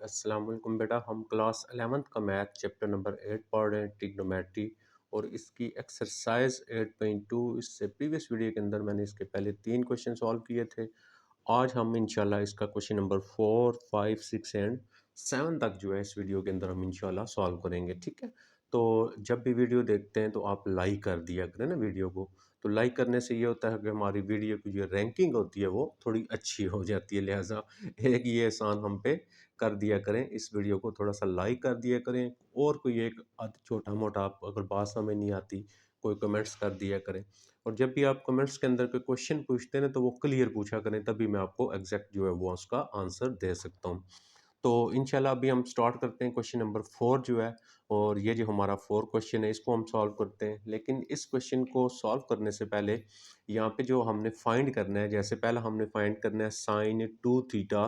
अस्सलाम वालेकुम बेटा। हम क्लास 11th का मैथ चैप्टर नंबर 8 पढ़ रहे हैं, ट्रिग्नोमेट्री, और इसकी एक्सरसाइज 8.2। इससे प्रीवियस वीडियो के अंदर मैंने इसके पहले 3 क्वेश्चन सॉल्व किए थे। आज हम इंशाल्लाह इसका क्वेश्चन नंबर 4, 5, 6 एंड 7 तक जो है इस वीडियो के अंदर हम इंशाल्लाह सॉल्व करेंगे, ठीक है। तो जब भी वीडियो देखते हैं तो आप लाइक कर दिया करें ना वीडियो को। तो लाइक करने से ये होता है कि हमारी वीडियो की जो रैंकिंग होती है वो थोड़ी अच्छी हो जाती है। लिहाजा एक ये एहसान हम पे कर दिया करें, इस वीडियो को थोड़ा सा लाइक कर दिया करें, और कोई एक छोटा मोटा आप अगर बात समझ नहीं आती कोई कमेंट्स कर दिया करें। और जब भी आप कमेंट्स के अंदर कोई क्वेश्चन पूछते हैं ना तो वो क्लियर पूछा करें, तभी मैं आपको एग्जैक्ट जो है वो उसका आंसर दे सकता हूँ। तो इंशाल्लाह अभी हम स्टार्ट करते हैं क्वेश्चन नंबर 4 जो है, और ये जो हमारा 4 क्वेश्चन है इसको हम सॉल्व करते हैं। लेकिन इस क्वेश्चन को सॉल्व करने से पहले यहाँ पे जो हमने फाइंड करना है, जैसे पहला हमने फाइंड करना है sine 2 theta,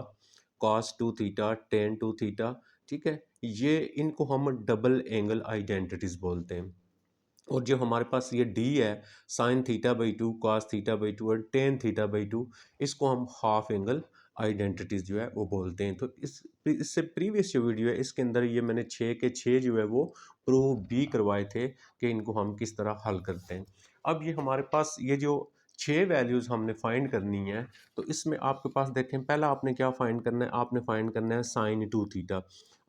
cos 2 theta, tan 2 theta, ठीक है। ये इनको हम डबल एंगल आइडेंटिटीज बोलते हैं। और जो हमारे पास ये डी है, sine theta by 2, cos theta by 2 और टेन थीटा बाई 2, इसको हम हाफ एंगल आइडेंटिटीज जो है वो बोलते हैं। तो इससे प्रीवियस जो वीडियो है इसके अंदर ये मैंने 6 के 6 जो है वो प्रूव भी करवाए थे कि इनको हम किस तरह हल करते हैं। अब ये हमारे पास ये जो 6 वैल्यूज़ हमने फाइंड करनी है, तो इसमें आपके पास देखें, पहला आपने क्या फाइंड करना है, आपने फाइंड करना है साइन 2 थीटा।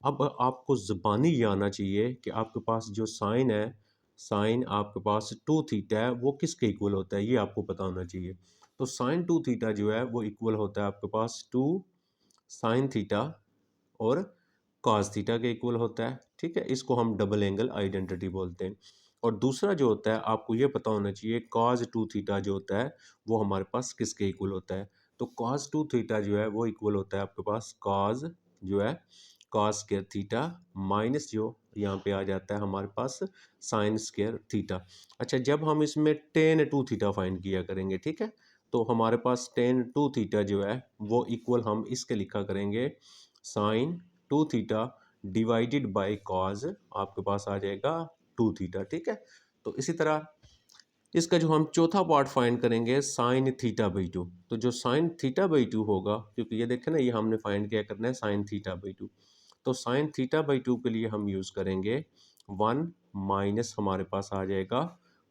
अब आपको ज़बानी ये आना चाहिए कि आपके पास जो साइन है, साइन आपके पास 2 थीटा है, वो किसके इक्वल होता है ये आपको पता होना चाहिए। तो साइन 2 थीटा जो है वो इक्वल होता है आपके पास 2 साइन थीटा और कॉस थीटा के इक्वल होता है, ठीक है। इसको हम डबल एंगल आइडेंटिटी बोलते हैं। और दूसरा जो होता है आपको ये पता होना चाहिए, कॉस 2 थीटा जो होता है वो हमारे पास किसके इक्वल होता है। तो कॉस 2 थीटा जो है वो इक्वल होता है आपके पास कॉस जो है कॉस स्क्वायर थीटा माइनस जो यहाँ पे आ जाता है हमारे पास साइन स्क्वायर थीटा। अच्छा, जब हम इसमें टेन 2 थीटा फाइंड किया करेंगे, ठीक है, तो हमारे पास टेन 2 थीटा जो है वो इक्वल हम इसके लिखा करेंगे sine 2 theta divided by cos, आपके पास आ जाएगा 2 थीटा, ठीक है। तो इसी तरह इसका जो हम चौथा पार्ट फाइंड करेंगे साइन थीटा बाई 2। तो जो साइन थीटा बाई 2 होगा, क्योंकि ये देखें ना, ये हमने फाइंड क्या करना है, साइन थीटा बाई 2। तो साइन थीटा बाई 2 के लिए हम यूज़ करेंगे 1 माइनस हमारे पास आ जाएगा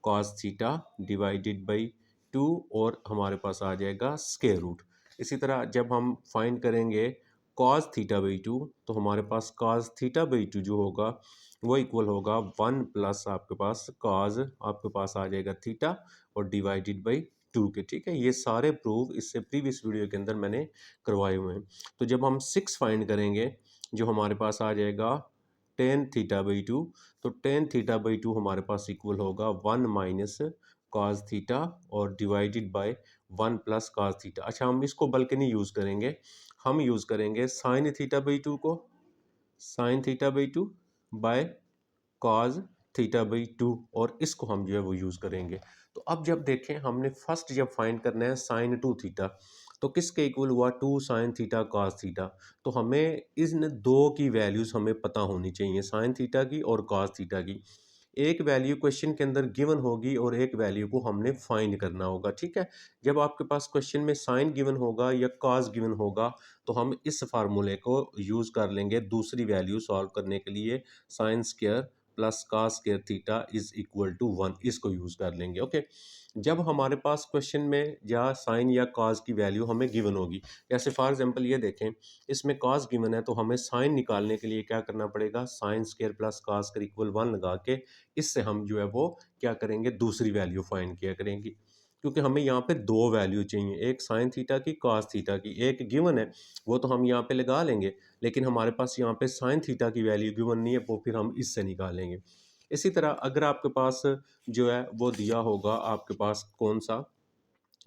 कॉस थीटा डिवाइडेड बाई 2, और हमारे पास आ जाएगा स्क्वायर रूट। इसी तरह जब हम फाइंड करेंगे कॉस थीटा बाई 2, तो हमारे पास कॉस थीटा बाई 2 जो होगा वो इक्वल होगा 1 प्लस आपके पास कॉज, आपके पास आ जाएगा थीटा और डिवाइडेड बाई 2 के, ठीक है। ये सारे प्रूफ इससे प्रीवियस वीडियो के अंदर मैंने करवाए हुए हैं। तो जब हम 6 फाइंड करेंगे, जो हमारे पास आ जाएगा टेन थीटा बाई 2, तो टेन थीटा बाई 2 हमारे पास इक्वल होगा 1 माइनस कॉस थीटा और divided by 1 plus cos theta. अच्छा, हम इसको बल्कि नहीं यूज़ करेंगे, हम यूज़ करेंगे साइन थीटा बाई 2 को, sine theta by 2 by cos theta by 2, और इसको हम जो है वो यूज़ करेंगे। तो अब जब देखें, हमने फर्स्ट जब फाइंड करना है साइन 2 थीटा, तो किसके इक्वल हुआ, 2 साइन थीटा कॉस थीटा। तो हमें इन दो की वैल्यूज़ हमें पता होनी चाहिए, साइन थीटा की और कॉस थीटा की। एक वैल्यू क्वेश्चन के अंदर गिवन होगी और एक वैल्यू को हमने फाइंड करना होगा, ठीक है। जब आपके पास क्वेश्चन में साइन गिवन होगा या कॉस गिवन होगा, तो हम इस फार्मूले को यूज़ कर लेंगे दूसरी वैल्यू सॉल्व करने के लिए, sine square plus cos square theta is equal to 1, इसको यूज़ कर लेंगे, ओके। जब हमारे पास क्वेश्चन में या साइन या कॉस की वैल्यू हमें गिवन होगी, जैसे फॉर एग्जांपल ये देखें, इसमें कॉस गिवन है, तो हमें साइन निकालने के लिए क्या करना पड़ेगा, sign square plus cos square equal 1 लगा के इससे हम जो है वो क्या करेंगे, दूसरी वैल्यू फाइंड किया करेंगे। क्योंकि हमें यहाँ पे दो वैल्यू चाहिए, एक साइन थीटा की, कॉस थीटा की। एक गिवन है वो तो हम यहाँ पे लगा लेंगे, लेकिन हमारे पास यहाँ पे साइन थीटा की वैल्यू गिवन नहीं है, वो फिर हम इससे निकालेंगे। इसी तरह अगर आपके पास जो है वो दिया होगा, आपके पास कौन सा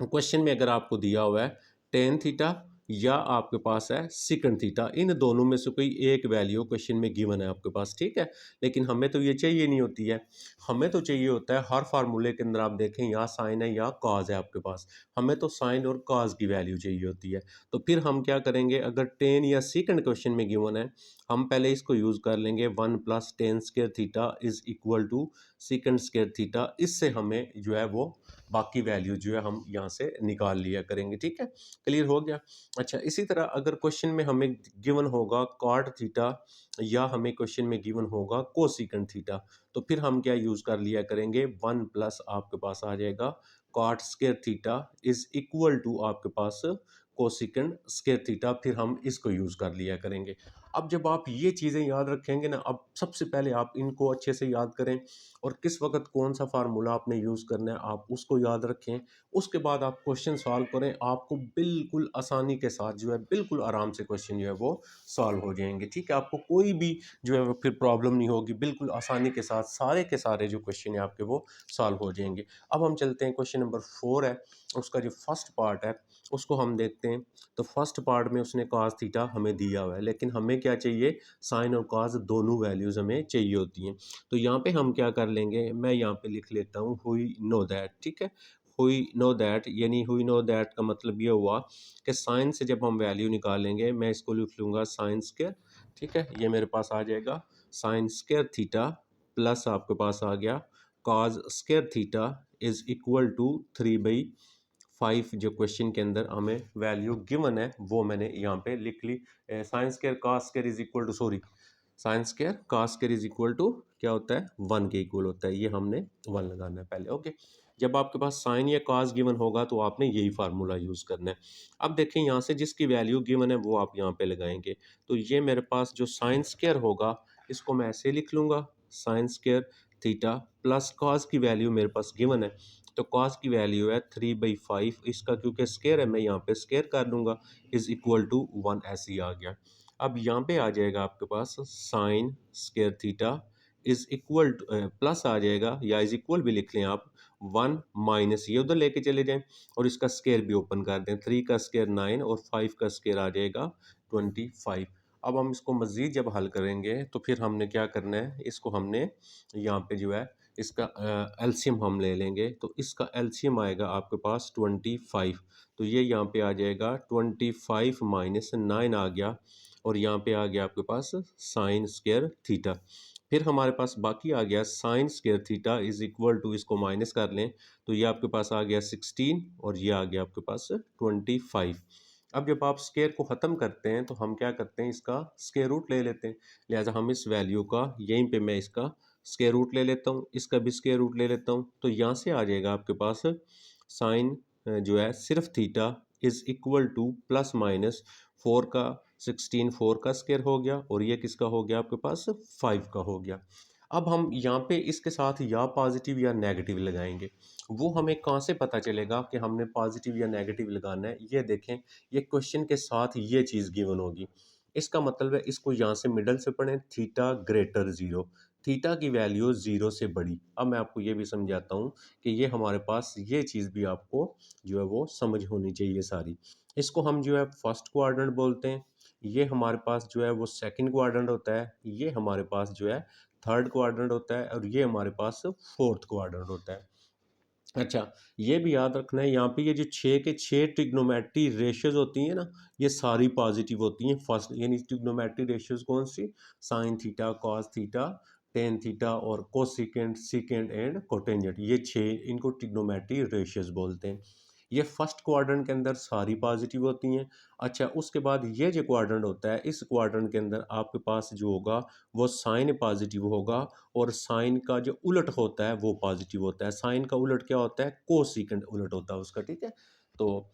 क्वेश्चन में अगर आपको दिया हुआ है टेन थीटा या आपके पास है सिकन थीटा, इन दोनों में से कोई एक वैल्यू क्वेश्चन में गिवन है आपके पास, ठीक है। लेकिन हमें तो ये चाहिए नहीं होती है, हमें तो चाहिए होता है हर फार्मूले के अंदर आप देखें या साइन है या कॉज है आपके पास, हमें तो साइन और कॉज की वैल्यू चाहिए होती है। तो फिर हम क्या करेंगे, अगर टेन या सिकन क्वेश्चन में गिवन है, हम पहले इसको यूज़ कर लेंगे 1 plus tan square theta is equal to secant square theta. इससे हमें जो है वो बाकी वैल्यू जो है हम यहाँ से निकाल लिया करेंगे। ठीक है, क्लियर हो गया। अच्छा, इसी तरह अगर क्वेश्चन में हमें गिवन होगा कॉट थीटा या हमें क्वेश्चन में गिवन होगा कोसिकेंट थीटा, तो फिर हम क्या यूज़ कर लिया करेंगे, वन प्लस आपके पास आ जाएगा cot square theta is equal to आपके पास कोसिकेंट स्क्वायर थीटा, फिर हम इसको यूज़ कर लिया करेंगे। अब जब आप ये चीज़ें याद रखेंगे ना, अब सबसे पहले आप इनको अच्छे से याद करें और किस वक्त कौन सा फार्मूला आपने यूज़ करना है आप उसको याद रखें। उसके बाद आप क्वेश्चन सॉल्व करें, आपको बिल्कुल आसानी के साथ जो है बिल्कुल आराम से क्वेश्चन जो है वो सॉल्व हो जाएंगे। ठीक है, आपको कोई भी जो है वो फिर प्रॉब्लम नहीं होगी, बिल्कुल आसानी के साथ सारे के सारे जो क्वेश्चन है आपके वो सॉल्व हो जाएंगे। अब हम चलते हैं क्वेश्चन नंबर 4 है, उसका जो फर्स्ट पार्ट है उसको हम देखते हैं। तो फर्स्ट पार्ट में उसने cos थीटा हमें दिया हुआ है, लेकिन हमें क्या चाहिए, साइन और cos दोनों वैल्यूज़ हमें चाहिए होती हैं। तो यहाँ पे हम क्या कर लेंगे, मैं यहाँ पे लिख लेता हूँ हुई नो दैट। ठीक है, हुई नो दैट, यानी हुई नो दैट का मतलब ये हुआ कि साइन से जब हम वैल्यू निकालेंगे, मैं इसको लिख लूँगा साइन स्क्वायर। ठीक है, ये मेरे पास आ जाएगा साइन स्क्वायर थीटा प्लस आपके पास आ गया cos square theta is equal to 3/5। जो क्वेश्चन के अंदर हमें वैल्यू गिवन है वो मैंने यहाँ पे लिख ली। Sine square cos square is equal to, sorry, sine square cos square is equal to क्या होता है, 1 के इक्वल होता है। ये हमने 1 लगाना है पहले। ओके, जब आपके पास साइन या cos गिवन होगा तो आपने यही फार्मूला यूज़ करना है। अब देखें यहाँ से जिसकी वैल्यू गिवन है वो आप यहाँ पे लगाएंगे। तो ये मेरे पास जो साइन स्क्वायर होगा इसको मैं ऐसे लिख लूँगा, sign square theta plus cos की वैल्यू मेरे पास गिवन है, तो cos की वैल्यू है 3/5, इसका क्योंकि स्क्वायर है मैं यहाँ पे स्क्वायर कर लूँगा, इज इक्वल टू 1, ऐसे ही आ गया। अब यहाँ पे आ जाएगा आपके पास sine square theta is equal plus आ जाएगा, या इज इक्वल भी लिख लें आप, 1 माइनस ये उधर लेके चले जाएं और इसका स्क्वायर भी ओपन कर दें, 3 का स्क्वायर 9 और 5 का स्क्वायर आ जाएगा 25। अब हम इसको मज़ीद जब हल करेंगे तो फिर हमने क्या करना है, इसको हमने यहाँ पे जो है इसका एलसीएम हम ले लेंगे। तो इसका एलसीएम आएगा आपके पास 25। तो ये यहाँ पे आ जाएगा 25 माइनस 9 आ गया, और यहाँ पे आ गया आपके पास साइन स्क्वायर थीटा। फिर हमारे पास बाकी आ गया sine square theta is equal to, इसको माइनस कर लें तो ये आपके पास आ गया 16 और ये आ गया आपके पास 25। अब जब आप स्क्वायर को ख़त्म करते हैं तो हम क्या करते हैं, इसका स्क्वायर रूट ले लेते हैं। लिहाजा हम इस वैल्यू का यहीं पे मैं इसका स्क्वायर रूट ले लेता हूँ, इसका भी स्क्वायर रूट ले लेता हूँ। तो यहाँ से आ जाएगा आपके पास साइन जो है सिर्फ theta is equal to plus minus 4 का 16, 4 का स्क्वायर हो गया, और ये किसका हो गया आपके पास 5 का हो गया। अब हम यहाँ पे इसके साथ या पॉजिटिव या नेगेटिव लगाएंगे, वो हमें कहाँ से पता चलेगा कि हमने पॉजिटिव या नेगेटिव लगाना है। ये देखें, ये क्वेश्चन के साथ ये चीज़ गिवन होगी, इसका मतलब है इसको यहाँ से मिडल से पढ़ें, थीटा ग्रेटर ज़ीरो, थीटा की वैल्यू ज़ीरो से बड़ी। अब मैं आपको ये भी समझाता हूँ कि ये हमारे पास ये चीज़ भी आपको जो है वो समझ होनी चाहिए सारी। इसको हम जो है फर्स्ट क्वाड्रेंट बोलते हैं, ये हमारे पास जो है वो सेकंड क्वाड्रेंट होता है, ये हमारे पास जो है थर्ड क्वाड्रेंट होता है, और ये हमारे पास फोर्थ क्वाड्रेंट होता है। अच्छा, ये भी याद रखना है यहाँ पे ये जो 6 के 6 ट्रिग्नोमेट्री रेशियोज होती हैं ना, ये सारी पॉजिटिव होती हैं फर्स्ट, यानी ट्रिग्नोमेट्री रेशियोज कौन सी, sine theta, cos theta, tan theta और कोसिकेंट, सीकेंट एंड कोटेंजेंट, ये 6 इनको ट्रिग्नोमेट्री रेशियोज बोलते हैं। ये फर्स्ट क्वाड्रेंट के अंदर सारी पॉजिटिव होती हैं। अच्छा, उसके बाद ये जो क्वाड्रेंट होता है, इस क्वाड्रेंट के अंदर आपके पास जो होगा वो साइन पॉजिटिव होगा, और साइन का जो उलट होता है वो पॉजिटिव होता है। साइन का उलट क्या होता है, कोसिकेंट उलट होता है उसका। ठीक है, तो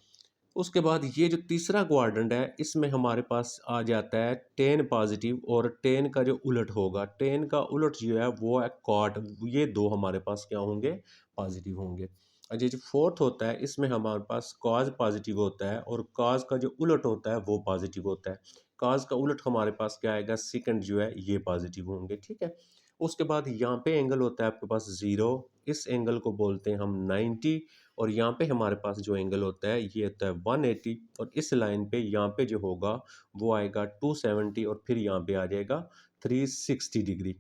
उसके बाद ये जो तीसरा क्वाड्रेंट है इसमें हमारे पास आ जाता है टेन पॉजिटिव, और टेन का जो उलट होगा, टेन का उलट जो है वो है कॉट, ये दो हमारे पास क्या होंगे, पॉजिटिव होंगे। और ये जो फोर्थ होता है इसमें हमारे पास कॉज पॉजिटिव होता है, और कॉज का जो उलट होता है वो पॉजिटिव होता है। कॉज का उलट हमारे पास क्या आएगा, सेकंड जो है ये पॉजिटिव होंगे। ठीक है, उसके बाद यहाँ पे एंगल होता है आपके पास ज़ीरो, इस एंगल को बोलते हैं हम 90, और यहाँ पे हमारे पास जो एंगल होता है ये होता है 180, और इस लाइन पे यहाँ पे जो होगा वो आएगा 270, और फिर यहाँ पे आ जाएगा 360 डिग्री।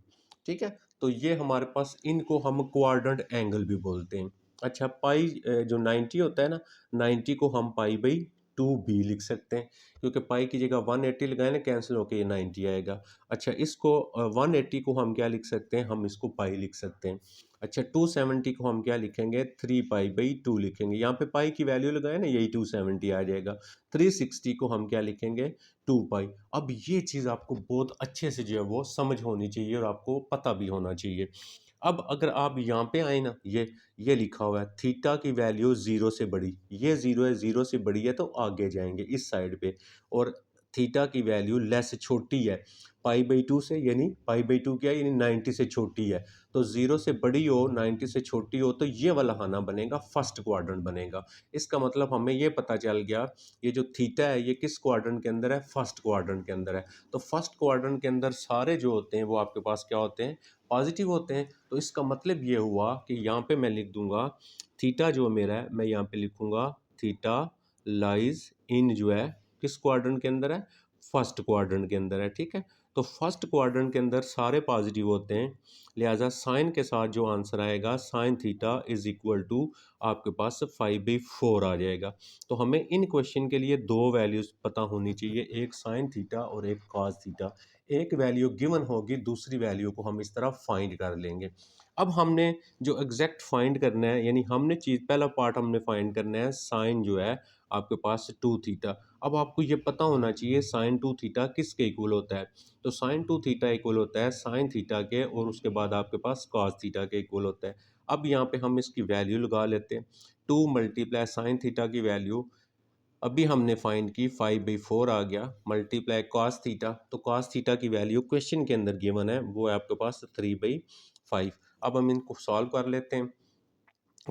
ठीक है, तो ये हमारे पास, इनको हम क्वाड्रेंट एंगल भी बोलते हैं। अच्छा, पाई जो 90 होता है ना, 90 को हम पाई बाई 2 भी लिख सकते हैं। क्योंकि पाई की जगह 180 लगाए ना, कैंसिल होके ये 90 आएगा। अच्छा, इसको 180 को हम क्या लिख सकते हैं, हम इसको पाई लिख सकते हैं। अच्छा, 270 को हम क्या लिखेंगे, 3 पाई/2 लिखेंगे। यहाँ पे पाई की वैल्यू लगाए ना, यही 270 आ जाएगा। 360 को हम क्या लिखेंगे, 2 पाई। अब ये चीज़ आपको बहुत अच्छे से जो है वो समझ होनी चाहिए और आपको पता भी होना चाहिए। अब अगर आप यहाँ पे आए ना, ये लिखा हुआ है थीटा की वैल्यू जीरो से बड़ी, ये जीरो है, जीरो से बड़ी है तो आगे जाएंगे इस साइड पे। और थीटा की वैल्यू लेस छोटी है पाई/2 से, यानी पाई/2 क्या है, यानी 90 से छोटी है। तो जीरो से बड़ी हो, 90 से छोटी हो, तो ये वाला खाना बनेगा, फर्स्ट क्वाड्रेंट बनेगा। इसका मतलब हमें ये पता चल गया, ये जो थीटा है ये किस क्वाड्रेंट के अंदर है, फर्स्ट क्वाड्रेंट के अंदर है। तो फर्स्ट क्वाड्रेंट के अंदर सारे जो होते हैं वो आपके पास क्या होते हैं, पॉजिटिव होते हैं। तो इसका मतलब ये हुआ कि यहाँ पे मैं लिख दूंगा थीटा जो मेरा है, मैं यहाँ पे लिखूंगा थीटा लाइज इन जो है किस क्वाड्रेंट के अंदर है, फर्स्ट क्वाड्रेंट के अंदर है। ठीक है, तो फर्स्ट क्वाड्रेंट के अंदर सारे पॉजिटिव होते हैं, लिहाजा साइन के साथ जो आंसर आएगा sine theta is equal to आपके पास 5/4 आ जाएगा। तो हमें इन क्वेश्चन के लिए दो वैल्यूज पता होनी चाहिए, एक साइन थीटा और एक कॉस थीटा। एक वैल्यू गिवन होगी, दूसरी वैल्यू को हम इस तरह फाइंड कर लेंगे। अब हमने जो एग्जैक्ट फाइंड करना है, यानी हमने चीज़ पहला पार्ट हमने फाइंड करना है साइन जो है आपके पास 2 थीटा। अब आपको ये पता होना चाहिए साइन 2 थीटा किसके इक्वल होता है। तो साइन 2 थीटा इक्वल होता है साइन थीटा के, और उसके बाद आपके पास कॉस थीटा के इक्वल होता है। अब यहाँ पे हम इसकी वैल्यू लगा लेते हैं। 2 मल्टीप्लाई साइन थीटा की वैल्यू अभी हमने फाइंड की 5/4 आ गया, मल्टीप्लाई कॉस थीटा, तो कॉस थीटा की वैल्यू क्वेश्चन के अंदर गिवन है, वो है आपके पास 3/5। अब हम इनको सॉल्व कर लेते हैं।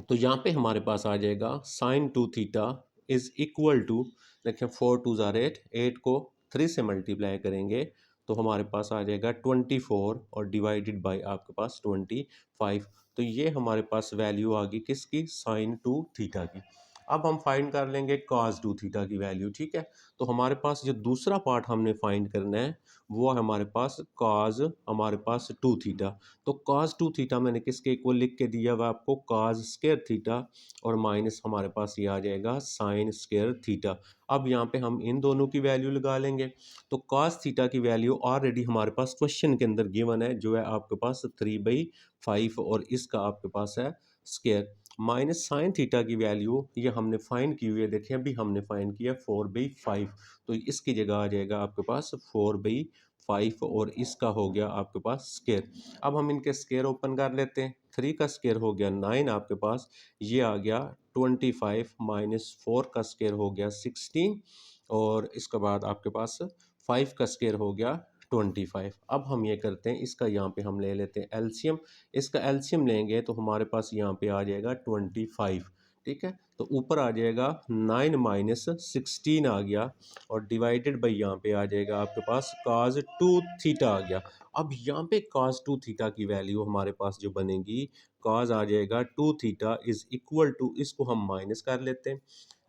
तो यहाँ पे हमारे पास आ जाएगा sine 2 theta is equal to, देखें 4 2 ज़ार 8, 8 को 3 से मल्टीप्लाई करेंगे तो हमारे पास आ जाएगा 24, और डिवाइडेड बाय आपके पास 25। तो ये हमारे पास वैल्यू आ गई किसकी, साइन 2 थीटा की। अब हम फाइंड कर लेंगे कॉस 2 थीटा की वैल्यू। ठीक है, तो हमारे पास जो दूसरा पार्ट हमने फाइंड करना है वो है हमारे पास कॉस, हमारे पास 2 थीटा। तो cos 2 थीटा मैंने किसके इक्वल लिख के दिया हुआ आपको, cos स्क्वायर थीटा, और माइनस हमारे पास ये आ जाएगा साइन स्क्वायर थीटा। अब यहाँ पे हम इन दोनों की वैल्यू लगा लेंगे। तो cos थीटा की वैल्यू ऑलरेडी हमारे पास क्वेश्चन के अंदर गिवन है, जो है आपके पास 3/5, और इसका आपके पास है स्क्वायर, माइनस साइन थीटा की वैल्यू ये हमने फाइंड की हुई है, देखिए अभी हमने फाइंड किया 4/5। तो इसकी जगह आ जाएगा आपके पास 4/5, और इसका हो गया आपके पास स्क्वायर। अब हम इनके स्क्वायर ओपन कर लेते हैं। 3 का स्क्वायर हो गया 9 आपके पास, ये आ गया 25, माइनस 4 का स्क्वायर हो गया 16, और इसके बाद आपके पास 5 का स्क्वायर हो गया 25। अब हम ये करते हैं, इसका यहाँ पे हम ले लेते हैं एलसीएम। इसका एलसीएम लेंगे तो हमारे पास यहाँ पे आ जाएगा 25। ठीक है, तो ऊपर आ जाएगा 9 माइनस 16 आ गया, और डिवाइडेड बाई यहाँ पे आ जाएगा आपके पास cos 2 थीटा आ गया। अब यहाँ पे cos 2 थीटा की वैल्यू हमारे पास जो बनेगी, cos आ जाएगा 2 थीटा इज इक्वल टू, इसको हम माइनस कर लेते हैं।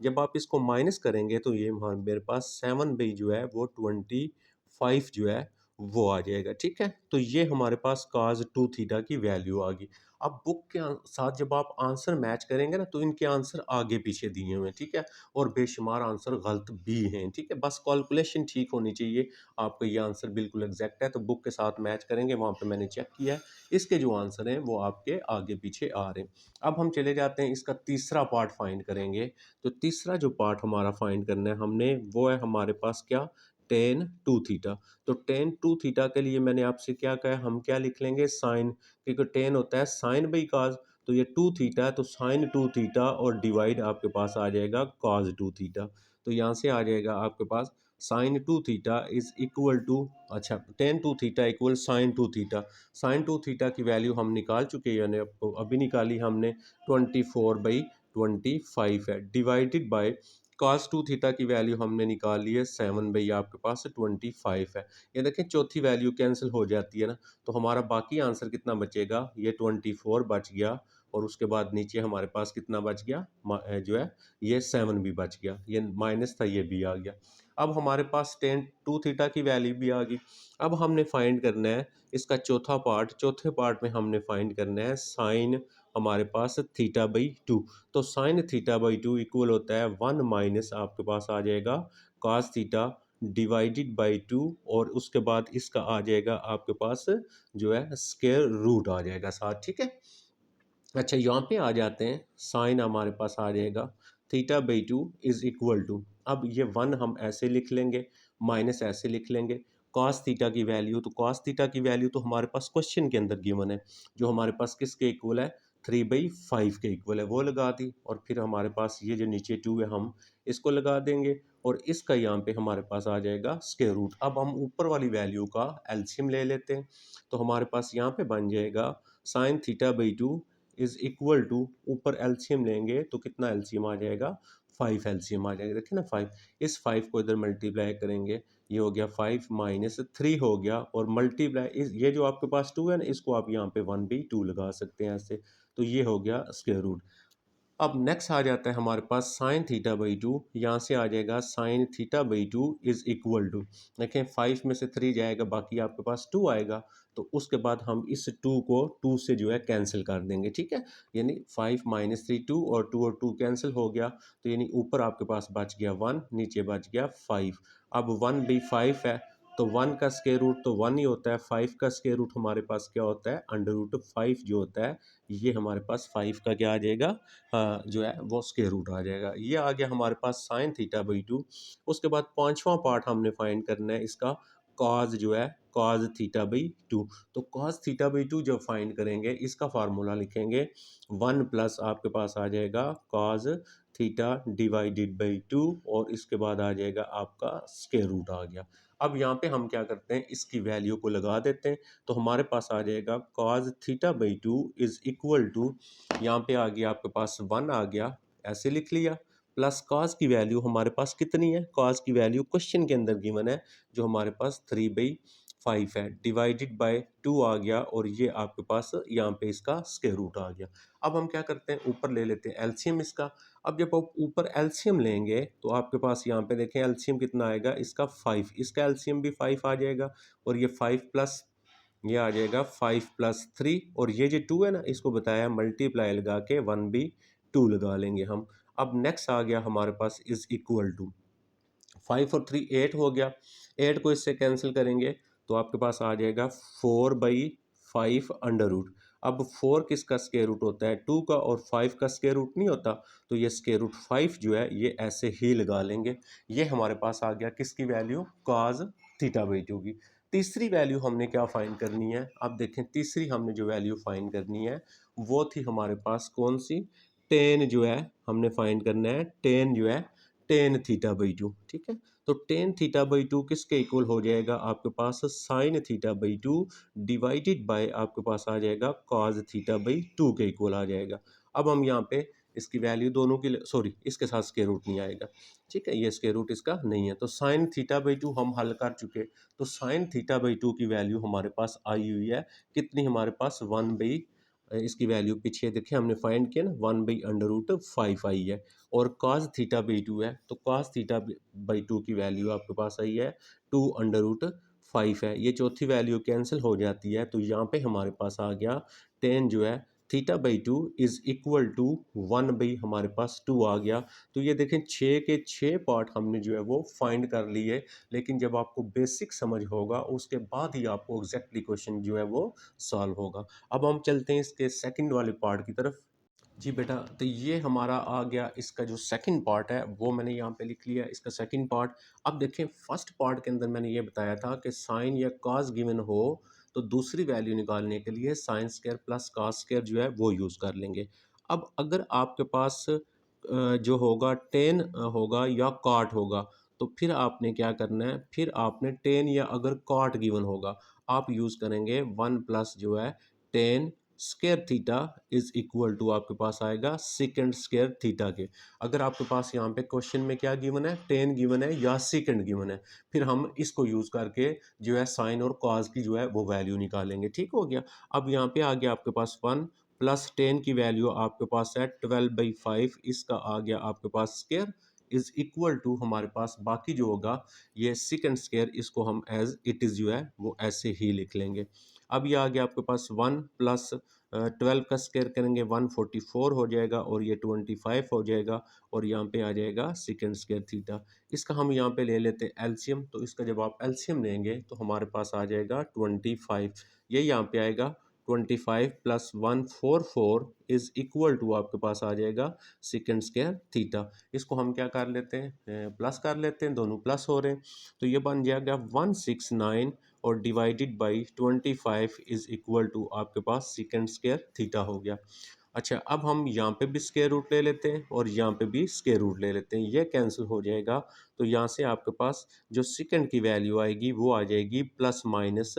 जब आप इसको माइनस करेंगे तो ये मेरे पास 7/, जो है वो 25 जो है वो आ जाएगा। ठीक है, तो ये हमारे पास cos 2 थीटा की वैल्यू आ गई। अब बुक के साथ जब आप आंसर मैच करेंगे ना, तो इनके आंसर आगे पीछे दिए हुए हैं। ठीक है, और बेशुमार आंसर गलत भी हैं। ठीक है, बस कैलकुलेशन ठीक होनी चाहिए। आपका ये आंसर बिल्कुल एग्जैक्ट है, तो बुक के साथ मैच करेंगे, वहाँ पे मैंने चेक किया है, इसके जो आंसर हैं वो आपके आगे पीछे आ रहे हैं। अब हम चले जाते हैं, इसका तीसरा पार्ट फाइंड करेंगे। तो तीसरा जो पार्ट हमारा फाइंड करना है हमने, वो है हमारे पास क्या, टेन 2 थीटा। तो टेन 2 थीटा के लिए मैंने आपसे क्या कहा, हम क्या लिख लेंगे, साइन, क्योंकि टेन होता है साइन बाई काज, तो ये 2 थीटा है तो साइन 2 थीटा, और डिवाइड आपके पास आ जाएगा कॉज 2 थीटा। तो यहाँ से आ जाएगा आपके पास sine 2 theta is equal to, अच्छा tan 2 theta equal sine 2 theta. Sine 2 theta की वैल्यू हम निकाल चुके हैं, यानी आपको अभी निकाली हमने, 24/25 है, डिवाइडेड बाय cos 2 थीटा की वैल्यू हमने निकाल ली है 7/, आपके पास 25 है। ये देखें चौथी वैल्यू कैंसिल हो जाती है ना, तो हमारा बाकी आंसर कितना बचेगा, ये 24 बच गया, और उसके बाद नीचे हमारे पास कितना बच गया, जो है ये 7 भी बच गया, ये माइनस था ये भी आ गया। अब हमारे पास टेन 2 थीटा की वैल्यू भी आ गई। अब हमने फाइंड करना है इसका चौथा पार्ट, चौथे पार्ट में हमने फाइंड करना है साइन हमारे पास थीटा/2। तो साइन थीटा/2 इक्वल होता है 1 माइनस आपके पास आ जाएगा cos थीटा डिवाइडेड बाई 2 और उसके बाद इसका आ जाएगा आपके पास जो है स्क्वायर रूट आ जाएगा साथ, ठीक है। अच्छा यहाँ पे आ जाते हैं, साइन हमारे पास आ जाएगा theta by 2 is equal to, अब ये वन हम ऐसे लिख लेंगे, माइनस ऐसे लिख लेंगे, कॉस थीटा की वैल्यू, तो कॉस थीटा की वैल्यू तो हमारे पास क्वेश्चन के अंदर गिवन है, जो हमारे पास किसके इक्वल है, 3/5 के इक्वल है, वो लगा दी। और फिर हमारे पास ये जो नीचे 2 है हम इसको लगा देंगे, और इसका यहाँ पे हमारे पास आ जाएगा स्क्वायर रूट। अब हम ऊपर वाली वैल्यू का एलसीएम ले लेते हैं, तो हमारे पास यहाँ पे बन जाएगा sine theta by 2 is equal to, ऊपर एलसीएम लेंगे तो कितना एलसीएम आ जाएगा, 5 एलसीएम आ जाएगा, देखिए ना 5, इस 5 को इधर मल्टीप्लाई करेंगे, ये हो गया 5 माइनस 3 हो गया, और मल्टीप्लाई इस ये जो आपके पास 2 है ना, इसको आप यहाँ पे 1/2 लगा सकते हैं ऐसे, तो ये हो गया स्क्वायर रूट। अब नेक्स्ट आ जाता है हमारे पास साइन थीटा बाई 2, यहाँ से आ जाएगा sine theta by 2 is equal to, देखें 5 में से 3 जाएगा, बाकी आपके पास 2 आएगा, तो उसके बाद हम इस 2 को 2 से जो है कैंसिल कर देंगे, ठीक है। यानी 5 माइनस 3 2, और 2 कैंसिल हो गया, तो यानी ऊपर आपके पास बच गया 1, नीचे बच गया 5। अब 1/5 है, तो 1 का स्क्वायर रूट तो 1 ही होता है, 5 का स्क्वायर रूट हमारे पास क्या होता है, √5 जो होता है, ये हमारे पास 5 का क्या आ जाएगा, जो है वो स्क्वायर रूट आ जाएगा। ये आ गया हमारे पास साइन थीटा बाई 2। उसके बाद पांचवा पार्ट हमने फाइंड करना है इसका, कॉज जो है कॉज थीटा बाई 2। तो कॉज थीटा बाई 2 जब फाइंड करेंगे, इसका फार्मूला लिखेंगे 1 प्लस आपके पास आ जाएगा कॉज थीटा डिवाइडेड बाई 2, और इसके बाद आ जाएगा आपका स्क्वायर रूट आ गया। अब यहाँ पे हम क्या करते हैं, इसकी वैल्यू को लगा देते हैं, तो हमारे पास आ जाएगा cos theta by 2 is equal to, यहाँ पे आ गया आपके पास 1 आ गया, ऐसे लिख लिया, प्लस कॉस की वैल्यू हमारे पास कितनी है, कॉस की वैल्यू क्वेश्चन के अंदर गिवन है, जो हमारे पास 3/5 है, डिवाइडेड बाय 2 आ गया, और ये आपके पास यहाँ पे इसका स्क्वायर रूट आ गया। अब हम क्या करते हैं, ऊपर ले लेते हैं एलसीएम इसका। अब जब आप ऊपर एलसीएम लेंगे, तो आपके पास यहाँ पे देखें एलसीएम कितना आएगा इसका 5, इसका एलसीएम भी 5 आ जाएगा, और ये 5 प्लस ये आ जाएगा 5 प्लस 3, और ये जो 2 है ना, इसको बताया मल्टीप्लाई लगा के 1/2 लगा लेंगे हम। अब नेक्स्ट आ गया हमारे पास इज इक्वल टू, 5 और 3 8 हो गया, 8 को इससे कैंसिल करेंगे, तो आपके पास आ जाएगा 4/5 अंडर रूट। अब 4 किसका स्क्वायर रूट होता है, 2 का, और 5 का स्क्वायर रूट नहीं होता, तो ये स्क्वायर रूट 5 जो है ये ऐसे ही लगा लेंगे। ये हमारे पास आ गया किसकी वैल्यू, कॉज थीटा बाई 2 की। तीसरी वैल्यू हमने क्या फाइंड करनी है, अब देखें तीसरी हमने जो वैल्यू फाइंड करनी है, वो थी हमारे पास कौन सी, टेन जो है हमने फाइंड करना है, टेन जो है टेन थीटा बाई 2, ठीक है। तो टेन थीटा बाई 2 किसके इक्वल हो जाएगा, आपके पास sine theta by 2 divided by आपके पास आ जाएगा कॉज थीटा बाई 2 के इक्वल आ जाएगा। अब हम यहाँ पे इसकी वैल्यू दोनों की, सॉरी इसके साथ स्क्वायर रूट नहीं आएगा, ठीक है, ये स्क्वायर रूट इसका नहीं है, तो साइन थीटा बाई 2 हम हल कर चुके, तो साइन थीटा बाई 2 की वैल्यू हमारे पास आई हुई है कितनी, हमारे पास 1 इसकी वैल्यू पीछे देखिए हमने फाइंड किया ना, 1/√5 आई है, और cos थीटा बाई 2 है, तो cos थीटा बाई 2 की वैल्यू आपके पास आई है 2√5 है, ये चौथी वैल्यू कैंसिल हो जाती है, तो यहाँ पे हमारे पास आ गया टेन जो है theta by 2 is equal to 1 हमारे पास 2 आ गया। तो ये देखें 6 के 6 पार्ट हमने जो है वो फाइंड कर लिए, लेकिन जब आपको बेसिक समझ होगा उसके बाद ही आपको एग्जैक्टली क्वेश्चन जो है वो सॉल्व होगा। अब हम चलते हैं इसके सेकंड वाले पार्ट की तरफ। जी बेटा, तो ये हमारा आ गया, इसका जो सेकंड पार्ट है वो मैंने यहाँ पे लिख लिया, इसका सेकंड पार्ट। अब देखें फर्स्ट पार्ट के अंदर मैंने ये बताया था कि साइन या कॉस गिवन हो, तो दूसरी वैल्यू निकालने के लिए sine square plus cos square जो है वो यूज़ कर लेंगे। अब अगर आपके पास जो होगा टेन होगा या कॉट होगा, तो फिर आपने क्या करना है, फिर आपने टेन या अगर कॉट गिवन होगा, आप यूज़ करेंगे 1 प्लस जो है tan square theta is equal to आपके पास आएगा सेकंड स्क्वायर थीटा के। अगर आपके पास यहाँ पे क्वेश्चन में क्या गिवन है, टेन गिवन है या सेकंड गिवन है, फिर हम इसको यूज़ करके जो है साइन और कॉस की जो है वो वैल्यू निकालेंगे, ठीक हो गया। अब यहाँ पे आ गया आपके पास 1 प्लस टेन की वैल्यू आपके पास है 12/5, इसका आ गया आपके पास स्क्वायर इज इक्वल टू, हमारे पास बाकी जो होगा ये सेकंड स्क्वायर, इसको हम एज इट इज़ जो है वो ऐसे ही लिख लेंगे। अब ये आ गया आपके पास 1 प्लस 12 का स्क्वायर करेंगे 144 हो जाएगा और ये 25 हो जाएगा और यहाँ पे आ जाएगा सेकंड स्क्वायर थीटा। इसका हम यहाँ पे ले लेते हैं एलसीएम, तो इसका जब आप एलसीएम लेंगे तो हमारे पास आ जाएगा 25। ये यहाँ पे आएगा 25 प्लस 144 इज इक्वल टू आपके पास आ जाएगा सेकंड स्क्वायर थीटा। इसको हम क्या कर लेते हैं, प्लस कर लेते हैं, दोनों प्लस हो रहे हैं, तो ये बन जाएगा 169 और divided by 25 is equal to आपके पास सेकंड स्क्वायर थीटा हो गया। अच्छा, अब हम यहाँ पे भी स्क्वायर रूट ले लेते हैं और यहाँ पे भी स्क्वायर रूट ले लेते हैं, ये कैंसिल हो जाएगा। तो यहाँ से आपके पास जो सेकंड की वैल्यू आएगी वो आ जाएगी प्लस माइनस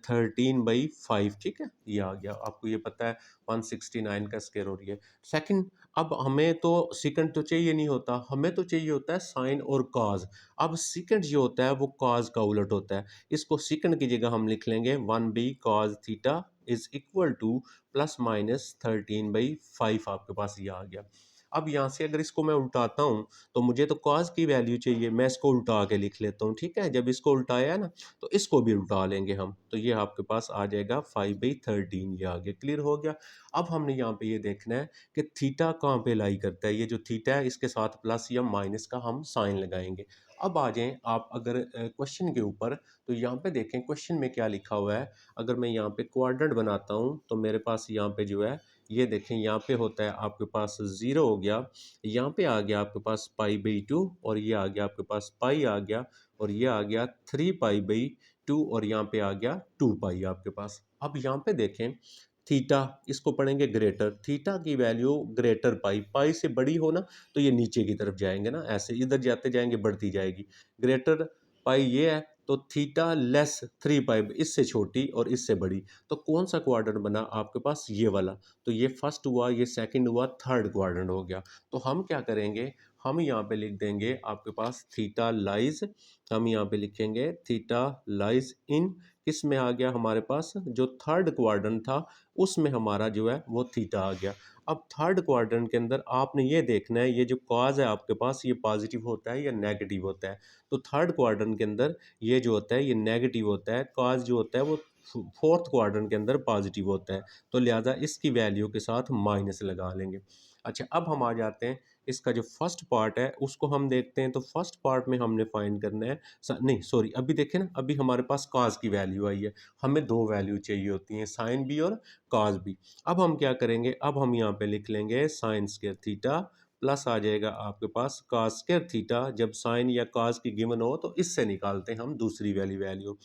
13/5। ठीक है, ये आ गया, आपको ये पता है 169 का स्क्वायर हो रही है। सेकंड, अब हमें तो सेकंड तो चाहिए नहीं होता, हमें तो चाहिए होता है साइन और कॉज। अब सेकंड जो होता है वो कॉज का उलट होता है, इसको सेकंड की जगह हम लिख लेंगे 1b cos theta is equal to plus minus 13/5। आपके पास ये आ गया। अब यहाँ से अगर इसको मैं उल्टाता हूँ तो मुझे तो कॉज की वैल्यू चाहिए, मैं इसको उल्टा के लिख लेता हूँ। ठीक है, जब इसको उल्टाया ना तो इसको भी उल्टा लेंगे हम, तो ये आपके पास आ जाएगा 5/13। ये आ गया, क्लियर हो गया। अब हमने यहाँ पे ये देखना है कि थीटा कहाँ पे लाई करता है, ये जो थीटा है इसके साथ प्लस या माइनस का हम साइन लगाएंगे। अब आ जाएं आप अगर क्वेश्चन के ऊपर, तो यहाँ पे देखें क्वेश्चन में क्या लिखा हुआ है। अगर मैं यहाँ पे क्वाड्रेंट बनाता हूँ तो मेरे पास यहाँ पे जो है ये देखें, यहाँ पे होता है आपके पास 0 हो गया, यहाँ पे आ गया आपके पास पाई/2 और ये आ गया आपके पास पाई आ गया और ये आ गया 3 पाई/2 और यहाँ पे आ गया 2 पाई आपके पास। अब यहाँ पे देखें थीटा, इसको पढ़ेंगे ग्रेटर, थीटा की वैल्यू ग्रेटर पाई, पाई से बड़ी हो ना तो ये नीचे की तरफ जाएंगे ना, ऐसे इधर जाते जाएंगे बढ़ती जाएगी। ग्रेटर पाई ये है, तो थीटा लेस 3 पाई, इससे छोटी और इससे बड़ी। तो कौन सा क्वाड्रेंट बना आपके पास, ये वाला। तो ये फर्स्ट हुआ, ये सेकंड हुआ, थर्ड क्वाड्रेंट हो गया। तो हम क्या करेंगे, हम यहाँ पे लिख देंगे आपके पास थीटा लाइज, हम यहाँ पे लिखेंगे थीटा लाइज इन, किस में आ गया हमारे पास, जो थर्ड क्वाड्रेंट था उसमें हमारा जो है वो थीटा आ गया। अब थर्ड क्वाड्रेंट के अंदर आपने ये देखना है, ये जो कॉज है आपके पास ये पॉजिटिव होता है या नेगेटिव होता है। तो थर्ड क्वाड्रेंट के अंदर ये जो होता है ये नेगेटिव होता है, कॉज जो होता है वो फोर्थ क्वाड्रेंट के अंदर पॉजिटिव होता है, तो लिहाजा इसकी वैल्यू के साथ माइनस लगा लेंगे। अच्छा, अब हम आ जाते हैं इसका जो फर्स्ट पार्ट है उसको हम देखते हैं। तो फर्स्ट पार्ट में हमने फाइंड करना है, नहीं सॉरी, अभी देखें ना, अभी हमारे पास कॉज की वैल्यू आई है, हमें दो वैल्यू चाहिए होती हैं, साइन भी और कॉज भी। अब हम क्या करेंगे, अब हम यहाँ पे लिख लेंगे साइन स्क्वायर थीटा प्लस आ जाएगा आपके पास कॉस स्क्वायर थीटा। जब साइन या कॉस की गिवन हो तो इससे निकालते हैं हम दूसरी वैल्यू।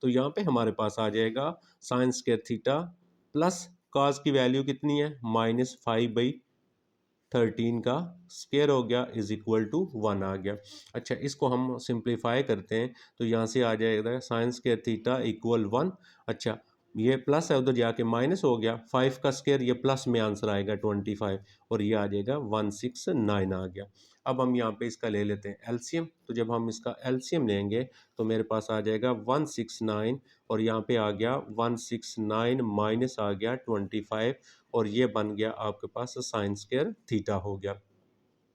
तो यहाँ पे हमारे पास आ जाएगा sine square theta plus cos की वैल्यू कितनी है, -5/13 का स्क्वायर हो गया इज इक्वल टू 1 आ गया। अच्छा, इसको हम सिंप्लीफाई करते हैं तो यहाँ से आ जाएगा साइन स्क्वायर थीटा इक्वल 1। अच्छा, ये प्लस है उधर जाके माइनस हो गया, 5 का स्क्वायर ये प्लस में आंसर आएगा 25 और ये आ जाएगा 169 आ गया। अब हम यहाँ पे इसका ले लेते हैं एलसीएम, तो जब हम इसका एलसीएम लेंगे तो मेरे पास आ जाएगा 169 और यहाँ पे आ गया 169 माइनस आ गया 25 और ये बन गया आपके पास साइन स्क्वायर थीटा हो गया।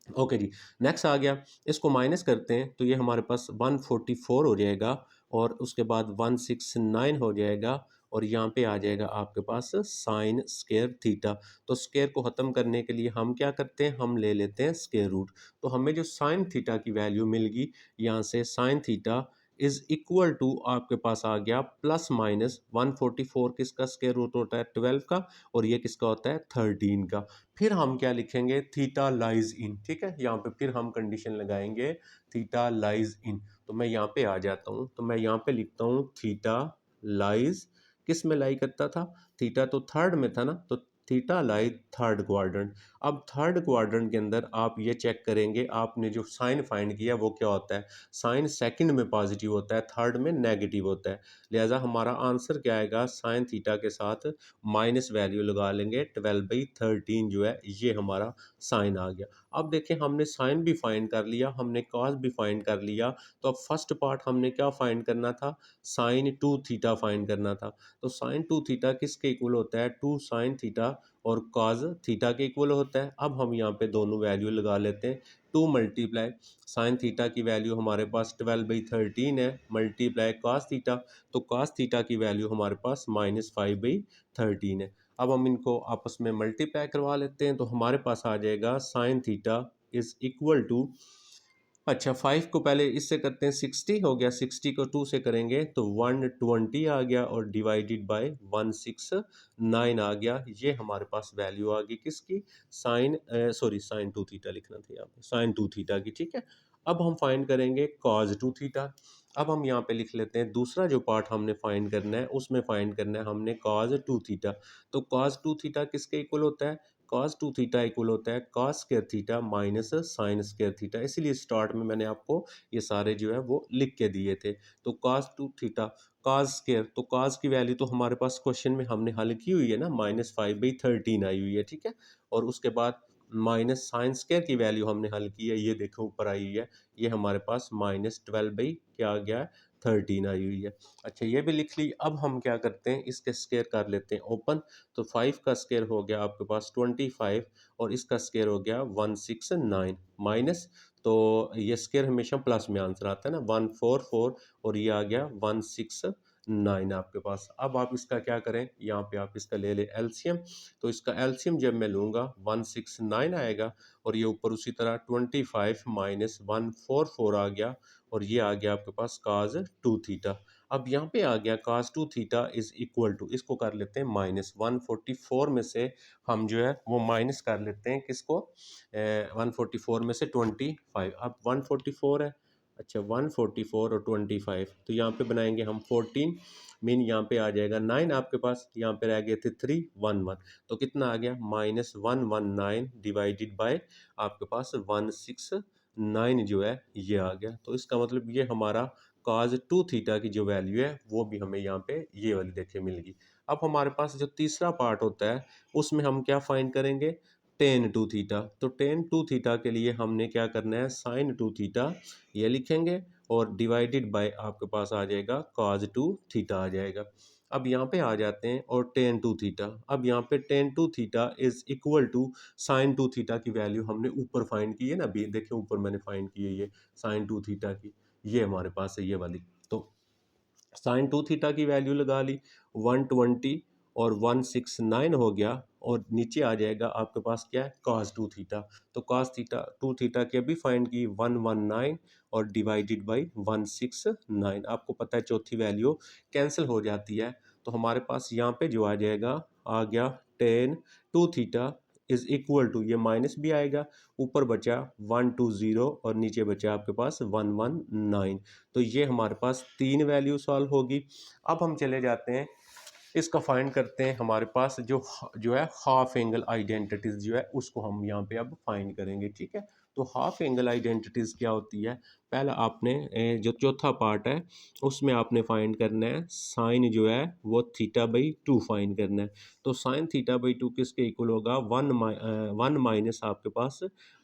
ओके जी, नेक्स्ट आ गया, इसको माइनस करते हैं तो ये हमारे पास 144 हो जाएगा और उसके बाद 169 हो जाएगा और यहाँ पे आ जाएगा आपके पास साइन स्क्वायर थीटा। तो स्क्वायर को ख़त्म करने के लिए हम क्या करते हैं, हम ले लेते हैं स्क्वायर रूट। तो हमें जो साइन थीटा की वैल्यू मिल गई, यहाँ से sine theta is equal to आपके पास आ गया प्लस माइनस 144, किसका स्क्वायर रूट होता है 12 का और ये किसका होता है 13 का। फिर हम क्या लिखेंगे, थीटा लाइज इन। ठीक है, यहाँ पे फिर हम कंडीशन लगाएंगे थीटा लाइज इन। तो मैं यहाँ पे आ जाता हूँ, तो मैं यहाँ पे लिखता हूँ थीटा लाइज, किस में लाई करता था, थीटा तो थर्ड में था ना, तो थीटा लाई थर्ड क्वाड्रेंट। अब थर्ड क्वाड्रेंट के अंदर आप ये चेक करेंगे, आपने जो साइन फाइंड किया वो क्या होता है, साइन सेकंड में पॉजिटिव होता है, थर्ड में नेगेटिव होता है। लिहाजा हमारा आंसर क्या आएगा, साइन थीटा के साथ माइनस वैल्यू लगा लेंगे, 12/13 जो है ये हमारा साइन आ गया। अब देखें, हमने साइन भी फाइंड कर लिया, हमने कॉस भी फाइंड कर लिया, तो अब फर्स्ट पार्ट हमने क्या फाइंड करना था, साइन 2 थीटा फाइंड करना था। तो साइन 2 थीटा किसके इक्वल होता है, 2 साइन थीटा और कॉस थीटा के इक्वल होता है। अब हम यहाँ पे दोनों वैल्यू लगा लेते हैं, 2 मल्टीप्लाई साइन थीटा की वैल्यू हमारे पास 12/13 है, मल्टीप्लाई कॉस थीटा, तो कॉस थीटा की वैल्यू हमारे पास -5/13 है। अब हम इनको आपस में मल्टीप्लाई करवा लेते हैं, तो हमारे पास आ जाएगा sine theta is equal to, अच्छा 5 को पहले इससे करते हैं, 60 हो गया, 60 को 2 से करेंगे तो 120 आ गया और डिवाइडेड बाय 169 आ गया। ये हमारे पास वैल्यू आ गई किसकी, साइन सॉरी साइन 2 थीटा लिखना था यहाँ पे, साइन 2 थीटा की, ठीक है। अब हम फाइंड करेंगे कॉज 2 थीटा। अब हम यहाँ पे लिख लेते हैं दूसरा जो पार्ट हमने फाइंड करना है, उसमें फाइंड करना है हमने कॉज 2 थीटा। तो कॉज 2 थीटा किसके इक्वल होता है, कॉस 2 थीटा इक्वल होता है cos square theta minus sign square theta. इसीलिए स्टार्ट में मैंने आपको ये सारे जो है वो लिख के दिए थे। तो कॉस 2 थीटा कॉस स्क्वायर, तो कॉस की वैल्यू तो हमारे पास क्वेश्चन में हमने हल की हुई है ना, -5/13 आई हुई है, ठीक है। और उसके बाद माइनस साइन स्क्वायर की वैल्यू हमने हल की है, ये देखो ऊपर आई हुई है, ये हमारे पास -12 क्या आ गया है, 13 आई हुई है। अच्छा ये भी लिख ली। अब हम क्या करते हैं, इसके स्क्वायर कर लेते हैं ओपन, तो 5 का स्क्वायर हो गया आपके पास 25 और इसका स्क्वायर हो गया 169 माइनस, तो ये स्क्वायर हमेशा प्लस में आंसर आता है ना, 144 और ये आ गया 169 आपके पास। अब आप इसका क्या करें, यहाँ पे आप इसका ले ले एलसीएम, तो इसका एलसीएम जब मैं लूँगा 169 आएगा और ये ऊपर उसी तरह 25 माइनस 144 आ गया और ये आ गया आपके पास काज 2 थीटा। अब यहाँ पे आ गया cos 2 theta is equal to, इसको कर लेते हैं -144 में से हम जो है वो माइनस कर लेते हैं किसको, 144 में से 25, अब 144 है, अच्छा 144 और 25, तो यहाँ पे बनाएंगे हम 14 मीन, यहाँ पे आ जाएगा 9 आपके पास, यहाँ पे रह गए थे 3 1 1, तो कितना आ गया -119 डिवाइडेड बाय आपके पास 169 जो है ये आ गया। तो इसका मतलब ये हमारा cos 2 थीटा की जो वैल्यू है वो भी हमें यहाँ पे ये वाली देखे मिल गई। अब हमारे पास जो तीसरा पार्ट होता है उसमें हम क्या फाइंड करेंगे, टेन 2 थीटा। तो टेन 2 थीटा के लिए हमने क्या करना है, साइन 2 थीटा ये लिखेंगे और डिवाइडेड बाय आपके पास आ जाएगा cos 2 थीटा आ जाएगा। अब यहाँ पे आ जाते हैं और टेन 2 थीटा, अब यहाँ पे tan 2 theta is equal to sine 2 theta की वैल्यू हमने ऊपर फाइंड की है ना, अभी देखिए ऊपर मैंने फाइंड की है ये साइन 2 थीटा की, ये हमारे पास है ये वाली। तो साइन 2 थीटा की वैल्यू लगा ली, 120 और 169 हो गया और नीचे आ जाएगा आपके पास क्या है, cos 2 थीटा। तो cos थीटा 2 थीटा की अभी फाइंड की 119 और डिवाइडेड बाई 169, आपको पता है चौथी वैल्यू कैंसिल हो जाती है, तो हमारे पास यहाँ पे जो आ जाएगा, आ गया tan 2 theta is equal to, ये माइनस भी आएगा, ऊपर बचा 120 और नीचे बचा आपके पास 119, तो ये हमारे पास तीन वैल्यू सॉल्व होगी। अब हम चले जाते हैं इसका फाइंड करते हैं, हमारे पास जो जो है हाफ एंगल आइडेंटिटीज जो है उसको हम यहाँ पे अब फाइंड करेंगे, ठीक है। तो हाफ एंगल आइडेंटिटीज क्या होती है, पहला आपने जो चौथा पार्ट है उसमें आपने फाइंड करना है साइन जो है वो θ/2 फाइंड करना है। तो साइन θ/2 किसके इक्वल होगा, 1 माइनस आपके पास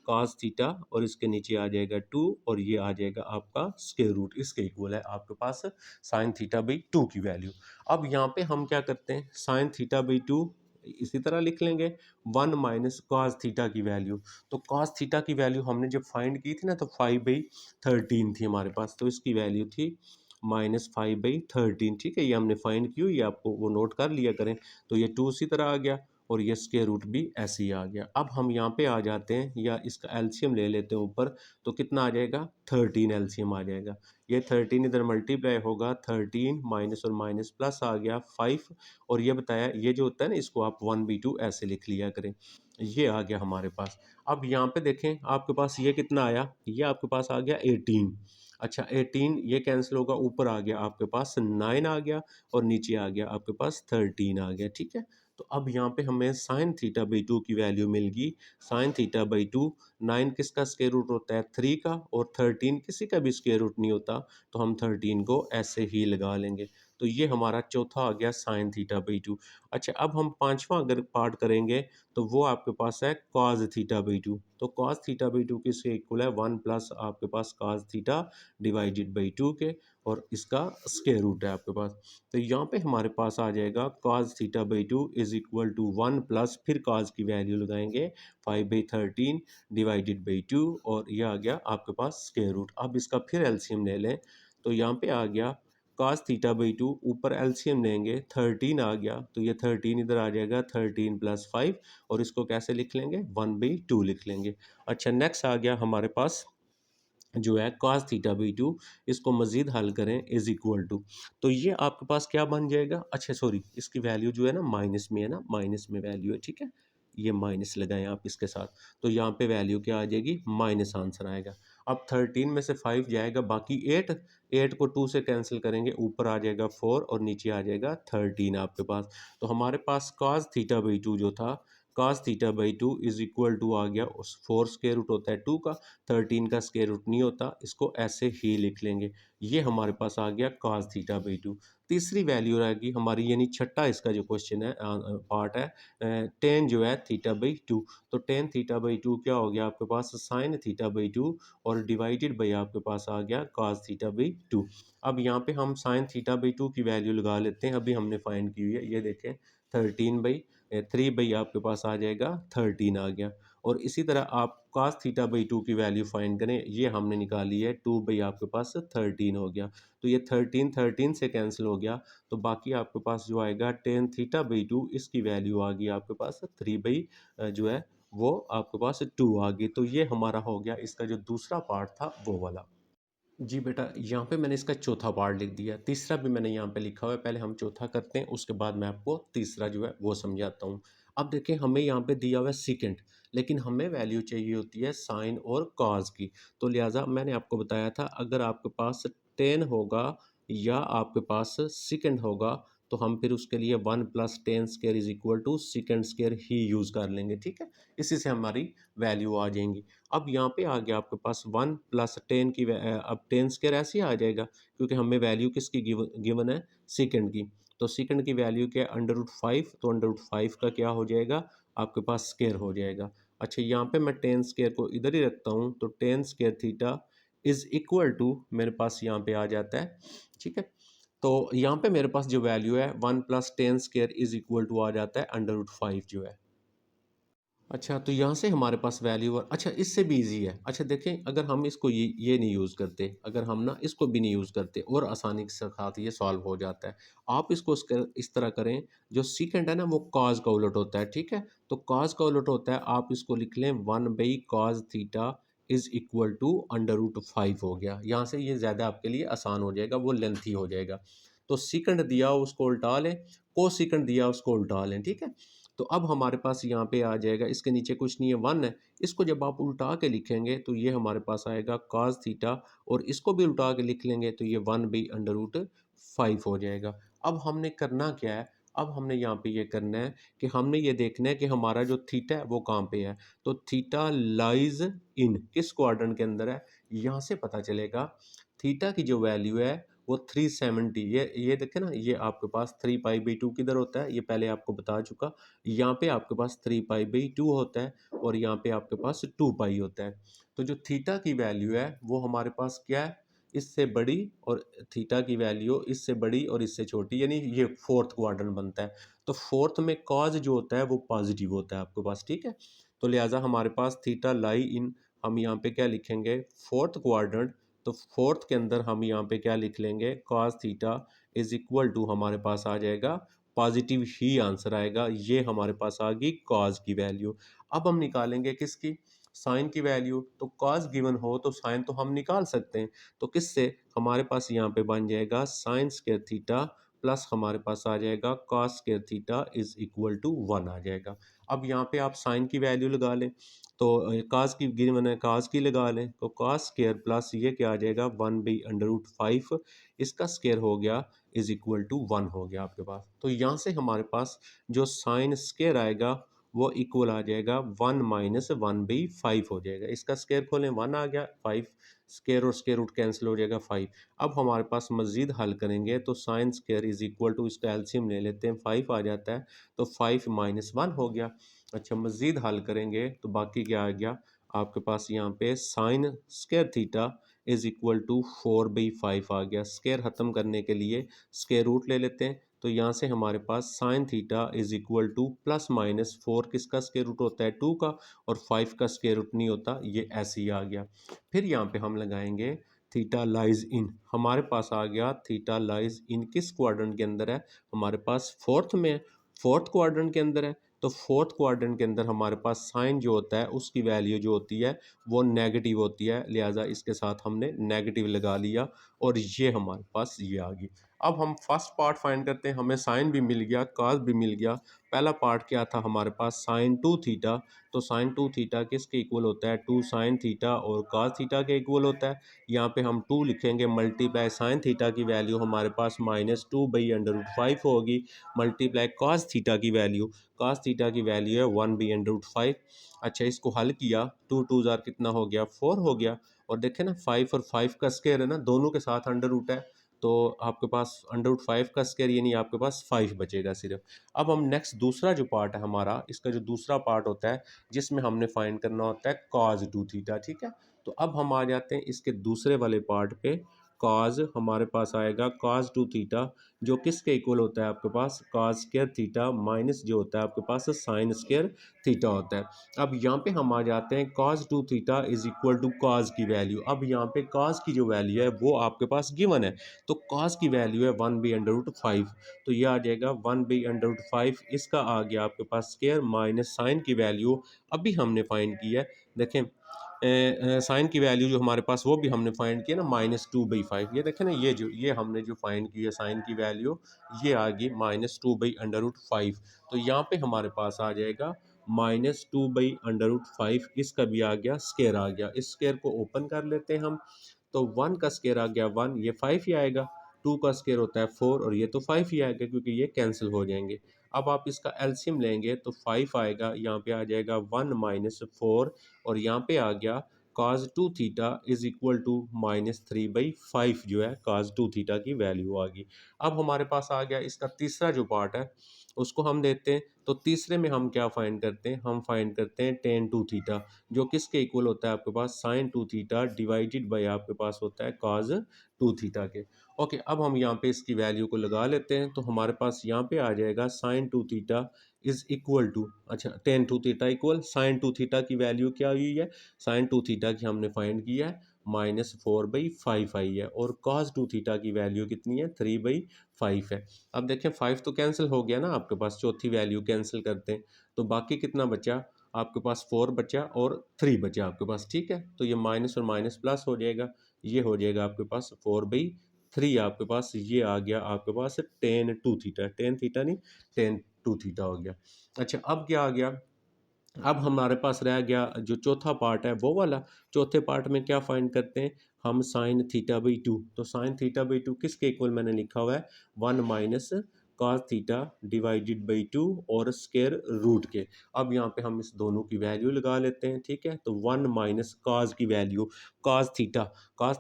cos थीटा और इसके नीचे आ जाएगा 2 और ये आ जाएगा आपका स्क्वायर रूट, इसके इक्वल है आपके पास साइन θ/2 की वैल्यू। अब यहाँ पे हम क्या करते हैं, साइन θ/2 इसी तरह लिख लेंगे 1 माइनस कॉस थीटा की वैल्यू। तो कॉस थीटा की वैल्यू हमने जब फाइंड की थी ना, तो 5/13 थी हमारे पास, तो इसकी वैल्यू थी -5/13, ठीक है। ये हमने फाइंड की हुई, आपको वो नोट कर लिया करें। तो ये 2 उसी तरह आ गया और ये स्क्वायर रूट भी ऐसे ही आ गया। अब हम यहाँ पे आ जाते हैं या इसका एलसीएम ले लेते हैं ऊपर, तो कितना आ जाएगा, 13 एलसीएम आ जाएगा। ये 13 इधर मल्टीप्लाई होगा, 13 माइनस और माइनस प्लस आ गया 5, और ये बताया ये जो होता है ना इसको आप 1/2 ऐसे लिख लिया करें, ये आ गया हमारे पास। अब यहाँ पे देखें आपके पास ये कितना आया, ये आपके पास आ गया 18, अच्छा 18 ये कैंसिल होगा, ऊपर आ गया आपके पास 9 आ गया और नीचे आ गया आपके पास 13 आ गया, ठीक है। तो अब यहाँ पे हमें साइन θ/2 की वैल्यू मिल गई, साइन θ/2, 9 किसका स्क्वायर रूट होता है 3 का और 13 किसी का भी स्क्वायर रूट नहीं होता, तो हम 13 को ऐसे ही लगा लेंगे। तो ये हमारा चौथा आ गया साइन थीटा बाई टू। अच्छा, अब हम पांचवा अगर पार्ट करेंगे तो वो आपके पास है कॉज थीटा बाई टू। तो कॉज थीटा बाई टू किसके इक्वल है, वन प्लस आपके पास cos theta divided by two के, और इसका स्क्वायर रूट है आपके पास। तो यहाँ पे हमारे पास आ जाएगा cos theta by two is equal to one plus फिर कॉज की वैल्यू लगाएंगे 5/13 डिवाइडेड बाई टू, और ये आ गया आपके पास स्क्वायर रूट। अब इसका फिर एलसीएम ले लें तो यहाँ पे आ गया cos थीटा बाई टू, ऊपर एलसीएम लेंगे 13 आ गया, तो ये 13 इधर आ जाएगा 13 प्लस 5, और इसको कैसे लिख लेंगे 1/2 लिख लेंगे। अच्छा, नेक्स्ट आ गया हमारे पास जो है cos थीटा बाई टू, इसको मज़ीद हल करें इज इक्वल टू, तो ये आपके पास क्या बन जाएगा, अच्छा सॉरी इसकी वैल्यू जो है ना माइनस में है ना, माइनस में वैल्यू है, ठीक है, ये माइनस लगाएं आप इसके साथ, तो यहाँ पे वैल्यू क्या आ जाएगी, माइनस आंसर आएगा। अब 13 में से 5 जाएगा, बाकी 8, 8 को 2 से कैंसिल करेंगे, ऊपर आ जाएगा 4 और नीचे आ जाएगा 13 आपके पास। तो हमारे पास cos थीटा बाई टू जो था, cos theta by two is equal to आ गया, उस 4 स्क्वायर रूट होता है 2 का, 13 का स्क्वायर रूट नहीं होता, इसको ऐसे ही लिख लेंगे। ये हमारे पास आ गया cos थीटा बाई टू। तीसरी वैल्यू रहेगी हमारी, यानी छठा इसका जो क्वेश्चन है पार्ट है टेन जो है थीटा बाई टू। तो टेन थीटा बाई टू क्या हो गया आपके पास, साइन थीटा बाई टू, और डिवाइडेड बाई आपके पास आ गया cos थीटा बाई टू। अब यहाँ पे हम साइन थीटा बाई टू की वैल्यू लगा लेते हैं, अभी हमने फाइंड की हुई है, ये देखें 13/3 आपके पास आ जाएगा 13 आ गया। और इसी तरह आप cos थीटा बाई टू की वैल्यू फाइंड करें, ये हमने निकाली है 2 आपके पास 13 हो गया, तो ये 13 13 से कैंसिल हो गया, तो बाकी आपके पास जो आएगा टेन थीटा बाई टू, इसकी वैल्यू आ गई आपके पास 3 जो है वो आपके पास 2 आ गई। तो ये हमारा हो गया इसका जो दूसरा पार्ट था वो वाला। जी बेटा, यहाँ पे मैंने इसका चौथा पार्ट लिख दिया, तीसरा भी मैंने यहाँ पे लिखा हुआ है, पहले हम चौथा करते हैं उसके बाद मैं आपको तीसरा जो है वो समझाता हूँ। अब देखें, हमें यहाँ पे दिया हुआ है सेकंड, लेकिन हमें वैल्यू चाहिए होती है साइन और कॉस की। तो लिहाजा मैंने आपको बताया था, अगर आपके पास टेन होगा या आपके पास सेकंड होगा, तो हम फिर उसके लिए one plus tan square is equal to second square ही यूज़ कर लेंगे, ठीक है, इसी से हमारी वैल्यू आ जाएंगी। अब यहाँ पे आ गया आपके पास वन प्लस टेन की अब टेन स्केयर ऐसे ही आ जाएगा, क्योंकि हमें वैल्यू किसकी गिवन है, सेकंड की। तो सेकंड की वैल्यू क्या है, √5, तो √5 का क्या हो जाएगा आपके पास स्केयर हो जाएगा। अच्छा, यहाँ पे मैं टेन स्केयर को इधर ही रखता हूँ, तो tan square theta is equal to मेरे पास यहाँ पे आ जाता है, ठीक है। तो यहाँ पे मेरे पास जो वैल्यू है one plus tan square is equal to आ जाता है √5 जो है। अच्छा, तो यहाँ से हमारे पास वैल्यू, और अच्छा इससे भी इजी है। अच्छा देखें, अगर हम इसको ये नहीं यूज़ करते, अगर हम ना इसको भी नहीं यूज़ करते और आसानी के साथ ये सॉल्व हो जाता है। आप इसको इस तरह करें, जो सीकेंड है ना वो कॉज का उलट होता है, ठीक है। तो कॉज का उलट होता है, आप इसको लिख लें 1/cos theta is equal to √5 हो गया। यहाँ से ये ज़्यादा आपके लिए आसान हो जाएगा, वो लेंथी हो जाएगा। तो सीकेंड दिया उसको उल्टा लें, को सीकेंड दिया उसको उल्टा लें, ठीक है। तो अब हमारे पास यहाँ पे आ जाएगा, इसके नीचे कुछ नहीं है, वन है, इसको जब आप उल्टा के लिखेंगे तो ये हमारे पास आएगा cos थीटा, और इसको भी उल्टा के लिख लेंगे तो ये 1/√5 हो जाएगा। अब हमने करना क्या है, अब हमने यहाँ पे ये करना है कि हमने ये देखना है कि हमारा जो थीटा है वो कहाँ पे है। तो थीटा लाइज इन किस क्वाड्रेंट के अंदर है, यहाँ से पता चलेगा। थीटा की जो वैल्यू है वो 370, ये देखें ना, ये आपके पास 3π/2 किधर होता है, ये पहले आपको बता चुका। यहाँ पे आपके पास 3π/2 होता है, और यहाँ पे आपके पास 2π होता है। तो जो थीटा की वैल्यू है वो हमारे पास क्या है, इससे बड़ी, और थीटा की वैल्यू इससे बड़ी और इससे छोटी, यानी ये फोर्थ क्वाड्रेंट बनता है। तो फोर्थ में कॉज जो होता है वो पॉजिटिव होता है आपके पास, ठीक है। तो लिहाजा हमारे पास थीटा लाई इन, हम यहाँ पे क्या लिखेंगे, फोर्थ क्वाड्रेंट। तो फोर्थ के अंदर हम यहाँ पे क्या लिख लेंगे, cos theta is equal to हमारे पास आ जाएगा पॉजिटिव ही आंसर आएगा। ये हमारे पास आ गई cos की वैल्यू। अब हम निकालेंगे किसकी, साइन की वैल्यू। तो cos गिवन हो तो साइन तो हम निकाल सकते हैं, तो किससे, हमारे पास यहाँ पे बन जाएगा साइन स्क्वायर थीटा प्लस हमारे पास आ जाएगा cos square theta is equal to 1 आ जाएगा। अब यहाँ पे आप साइन की वैल्यू लगा लें, तो कास की गिवन है, कास की लगा लें, तो कास स्केयर प्लस ये क्या आ जाएगा 1/√5, इसका स्केयर हो गया इज इक्वल टू 1 हो गया आपके पास। तो यहाँ से हमारे पास जो साइन स्केयर आएगा वो इक्वल आ जाएगा 1 - 1/5 हो जाएगा। इसका स्क्वायर खोलें 1 आ गया, 5 स्क्वायर और स्क्वायर रूट कैंसिल हो जाएगा 5। अब हमारे पास मज़ीद हल करेंगे तो sine square is equal to, इसका एलसीएम ले लेते हैं, 5 आ जाता है तो 5 - 1 हो गया। अच्छा मज़ीद हल करेंगे तो बाकी क्या आ गया आपके पास, यहाँ पे sine square theta is equal to 4/5 आ गया। स्क्वायर ख़त्म करने के लिए स्क्वायर रूट ले लेते हैं, तो यहाँ से हमारे पास sine theta is equal to +-4 किसका स्क्वायर रूट होता है 2 का, और 5 का स्क्वायर रूट नहीं होता, ये ऐसे ही आ गया। फिर यहाँ पे हम लगाएंगे थीटा लाइज इन, हमारे पास आ गया थीटा लाइज इन किस क्वाड्रेंट के अंदर है, हमारे पास फोर्थ में है, फोर्थ क्वाड्रेंट के अंदर है। तो फोर्थ क्वाड्रेंट के अंदर हमारे पास साइन जो होता है उसकी वैल्यू जो होती है वो नेगेटिव होती है, लिहाजा इसके साथ हमने नेगेटिव लगा लिया और ये हमारे पास ये आ गई। अब हम फर्स्ट पार्ट फाइंड करते हैं, हमें साइन भी मिल गया, कॉस भी मिल गया। पहला पार्ट क्या था हमारे पास, साइन 2 थीटा, तो साइन 2 थीटा किसके इक्वल होता है, 2 साइन थीटा और कॉस थीटा के इक्वल होता है। यहाँ पे हम 2 लिखेंगे, मल्टीप्लाई साइन थीटा की वैल्यू हमारे पास -2/√5 होगी, मल्टीप्लाई कॉस थीटा की वैल्यू, कॉस थीटा की वैल्यू है 1/√5। अच्छा इसको हल किया, 2 2 ज़ार कितना हो गया, 4 हो गया। और देखें ना 5 और 5 का स्क्वायर है ना, दोनों के साथ अंडर रूट है, तो आपके पास √5 का स्क्वायर, यानी आपके पास 5 बचेगा सिर्फ। अब हम नेक्स्ट दूसरा जो पार्ट है हमारा, इसका जो दूसरा पार्ट होता है जिसमें हमने फाइंड करना होता है cos 2 थीटा, ठीक है। तो अब हम आ जाते हैं इसके दूसरे वाले पार्ट पे। cos हमारे पास आएगा cos 2 थीटा, जो किसके इक्वल होता है आपके पास, cos स्क्वायर थीटा माइनस जो होता है आपके पास साइन स्क्वायर थीटा होता है। अब यहाँ पे हम आ जाते हैं cos 2 theta is equal to cos की वैल्यू। अब यहाँ पे cos की जो वैल्यू है वो आपके पास गिवन है, तो cos की वैल्यू है 1/√5, तो ये आ जाएगा 1/√5। इसका आ गया आपके पास स्क्वायर माइनस साइन की वैल्यू अभी हमने फाइंड की है, देखें साइन की वैल्यू जो हमारे पास वो भी हमने फाइंड की है ना, -2/5। ये देखें ना, ये हमने जो फाइंड की है साइन की वैल्यू, ये आ गई -2/√5। तो यहाँ पे हमारे पास आ जाएगा -2/√5, इसका भी आ गया स्क्वायर आ गया। इस स्क्वायर को ओपन कर लेते हैं हम, तो 1 का स्क्वायर आ गया 1, ये 5 ही आएगा, 2 का स्क्वायर होता है 4 और ये तो 5 ही आएगा क्योंकि ये कैंसिल हो जाएंगे। अब आप इसका एलसीएम लेंगे तो 5 आएगा, यहाँ पे आ जाएगा 1 - 4, और यहाँ पे आ गया cos 2 theta is equal to -3/5, जो है cos 2 थीटा की वैल्यू आ गई। अब हमारे पास आ गया इसका तीसरा जो पार्ट है, उसको हम देखते हैं। तो तीसरे में हम क्या फाइंड करते हैं, हम फाइंड करते हैं tan 2 थीटा, जो किसके इक्वल होता है आपके पास, sin 2 थीटा डिवाइडेड बाय आपके पास होता है cos 2 थीटा के। ओके, अब हम यहाँ पे इसकी वैल्यू को लगा लेते हैं, तो हमारे पास यहाँ पे आ जाएगा sin 2 theta is equal to, अच्छा tan 2 theta equal sin 2 theta की वैल्यू क्या हुई है, sin 2 थीटा की हमने फाइंड किया है -4/5 आई है, और cos 2 थीटा की वैल्यू कितनी है, 3/5 है। अब देखें 5 तो कैंसिल हो गया ना आपके पास, चौथी वैल्यू कैंसिल करते हैं तो बाकी कितना बचा आपके पास, 4 बचा और 3 बचा आपके पास, ठीक है। तो ये माइनस और माइनस प्लस हो जाएगा, ये हो जाएगा आपके पास 4/3, आपके पास ये आ गया आपके पास tan 2 थीटा, tan थीटा नहीं tan 2 थीटा हो गया। अच्छा अब क्या आ गया, अब हमारे पास रह गया जो चौथा पार्ट है वो वाला। चौथे पार्ट में क्या फाइंड करते हैं हम, साइन थीटा/2, तो साइन थीटा/2 किसके इक्वल मैंने लिखा हुआ है, 1 minus cos theta divided by 2 और स्क्वायर रूट के। अब यहाँ पे हम इस दोनों की वैल्यू लगा लेते हैं, ठीक है। तो 1 माइनस cos की वैल्यू, cos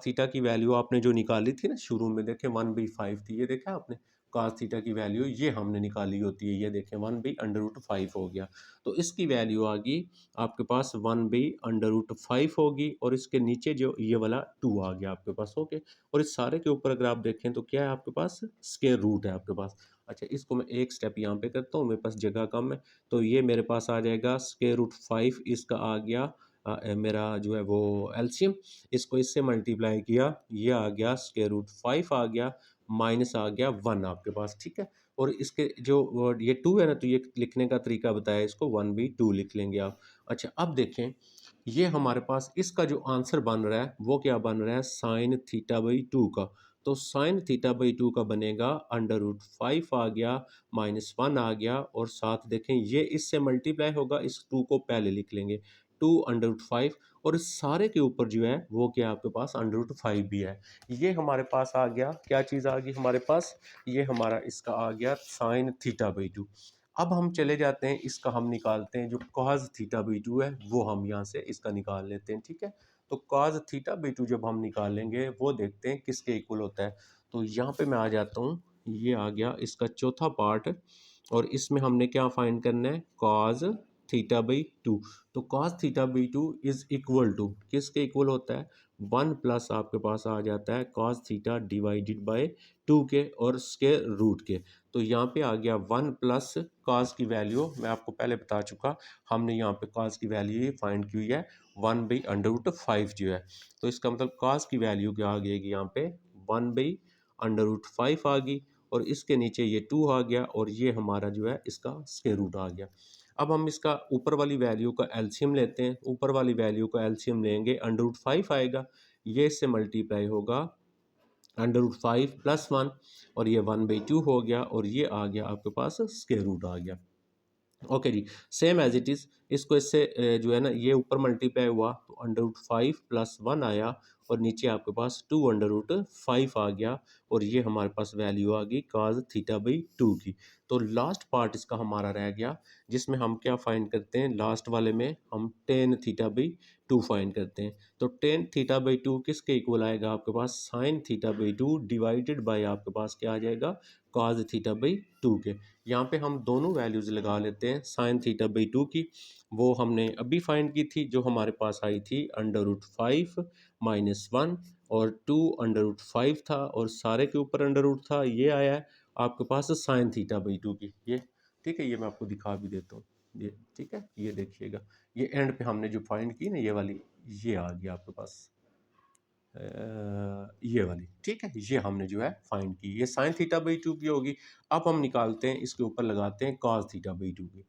थीटा की वैल्यू आपने जो निकाली थी ना शुरू में, देखें 1/5 थी, ये देखा आपने, cos थीटा की वैल्यू ये हमने निकाली होती है, ये देखें 1/√5 हो गया। तो इसकी वैल्यू आ गई आपके पास 1/√5 होगी, और इसके नीचे जो ये वाला 2 आ गया आपके पास, ओके। और इस सारे के ऊपर अगर आप देखें तो क्या है आपके पास, स्क्वायर रूट है आपके पास। अच्छा इसको मैं एक स्टेप यहाँ पे करता हूँ, मेरे पास जगह कम है, तो ये मेरे पास आ जाएगा √5, इसका आ गया मेरा जो है वो एलसीएम, इसको इससे मल्टीप्लाई किया, ये आ गया √5 आ गया, माइनस आ गया 1 आपके पास, ठीक है। और इसके जो ये 2 है ना, तो ये लिखने का तरीका बताया, इसको 1/2 लिख लेंगे आप। अच्छा अब देखें, ये हमारे पास इसका जो आंसर बन रहा है वो क्या बन रहा है, साइन थीटा/2 का। तो साइन थीटा/2 का बनेगा √5 आ गया, -1 आ गया, और साथ देखें ये इससे मल्टीप्लाई होगा, इस 2 को पहले लिख लेंगे, 2 √5, और इस सारे के ऊपर जो है वो क्या आपके पास √5 भी है। ये हमारे पास आ गया, क्या चीज़ आ गई हमारे पास, ये हमारा इसका आ गया साइन थीटा/2। अब हम चले जाते हैं, इसका हम निकालते हैं जो cos थीटा बाई टू है वो हम यहाँ से इसका निकाल लेते हैं, ठीक है। तो cos थीटा बाई टू जब हम निकालेंगे वो देखते हैं किसके इक्वल होता है। तो यहाँ पे मैं आ जाता हूँ, ये आ गया इसका चौथा पार्ट, और इसमें हमने क्या फाइंड करना है, cos थीटा बाई टू। तो cos theta by two is equal to किसके इक्वल होता है, 1 प्लस आपके पास आ जाता है cos थीटा डिवाइडेड बाय 2 के और स्क्वायर रूट के। तो यहाँ पे आ गया 1 प्लस cos की वैल्यू मैं आपको पहले बता चुका, हमने यहाँ पे cos की वैल्यू फाइंड की हुई है 1 बाई अंडर रूट 5 जो है। तो इसका मतलब cos की वैल्यू क्या आ गई यहाँ पे 1 बाई अंडर रूट 5 आ गई, और इसके नीचे ये 2 आ गया, और ये हमारा जो है इसका स्क्वायर रूट आ गया। अब हम इसका ऊपर वाली वैल्यू का एलसीएम लेते हैं, ऊपर वाली वैल्यू का एलसीएम लेंगे अंडर रूट 5 आएगा, ये इससे मल्टीप्लाई होगा अंडर रूट 5 प्लस 1, और ये 1/2 हो गया, और ये आ गया आपके पास स्क्वायर रूट आ गया। ओके जी, सेम एज इट इज़ इसको इससे जो है ना ये ऊपर मल्टीप्लाई हुआ तो अंडर रूट 5 प्लस 1 आया, और नीचे आपके पास 2 अंडर रूट 5 आ गया, और ये हमारे पास वैल्यू आ गई cos थीटा बाई टू की। तो लास्ट पार्ट इसका हमारा रह गया, जिसमें हम क्या फाइंड करते हैं, लास्ट वाले में हम tan theta by two find करते हैं। तो टेन थीटा बाई टू किसके इक्वल आएगा आपके पास, sine theta by two divided by आपके पास क्या आ जाएगा, cos थीटा बाई टू के। यहाँ पे हम दोनों वैल्यूज़ लगा लेते हैं, साइन थीटा बाई टू की वो हमने अभी फाइंड की थी, जो हमारे पास आई थी अंडर रूट 5 माइनस 1, और 2 अंडर रूट 5 था, और सारे के ऊपर अंडर रूट था, ये आया है आपके पास साइन थीटा बाई टू की, ये ठीक है। ये मैं आपको दिखा भी देता हूँ, ये ठीक है, ये देखिएगा, ये एंड पे हमने जो फाइंड की ना ये वाली, ये आ गया आपके पास ये वाली, ठीक है, ये हमने जो है फाइंड की, ये साइन थीटा बाई टू की होगी। अब हम निकालते हैं, इसके ऊपर लगाते हैं cos थीटा बाई टू की।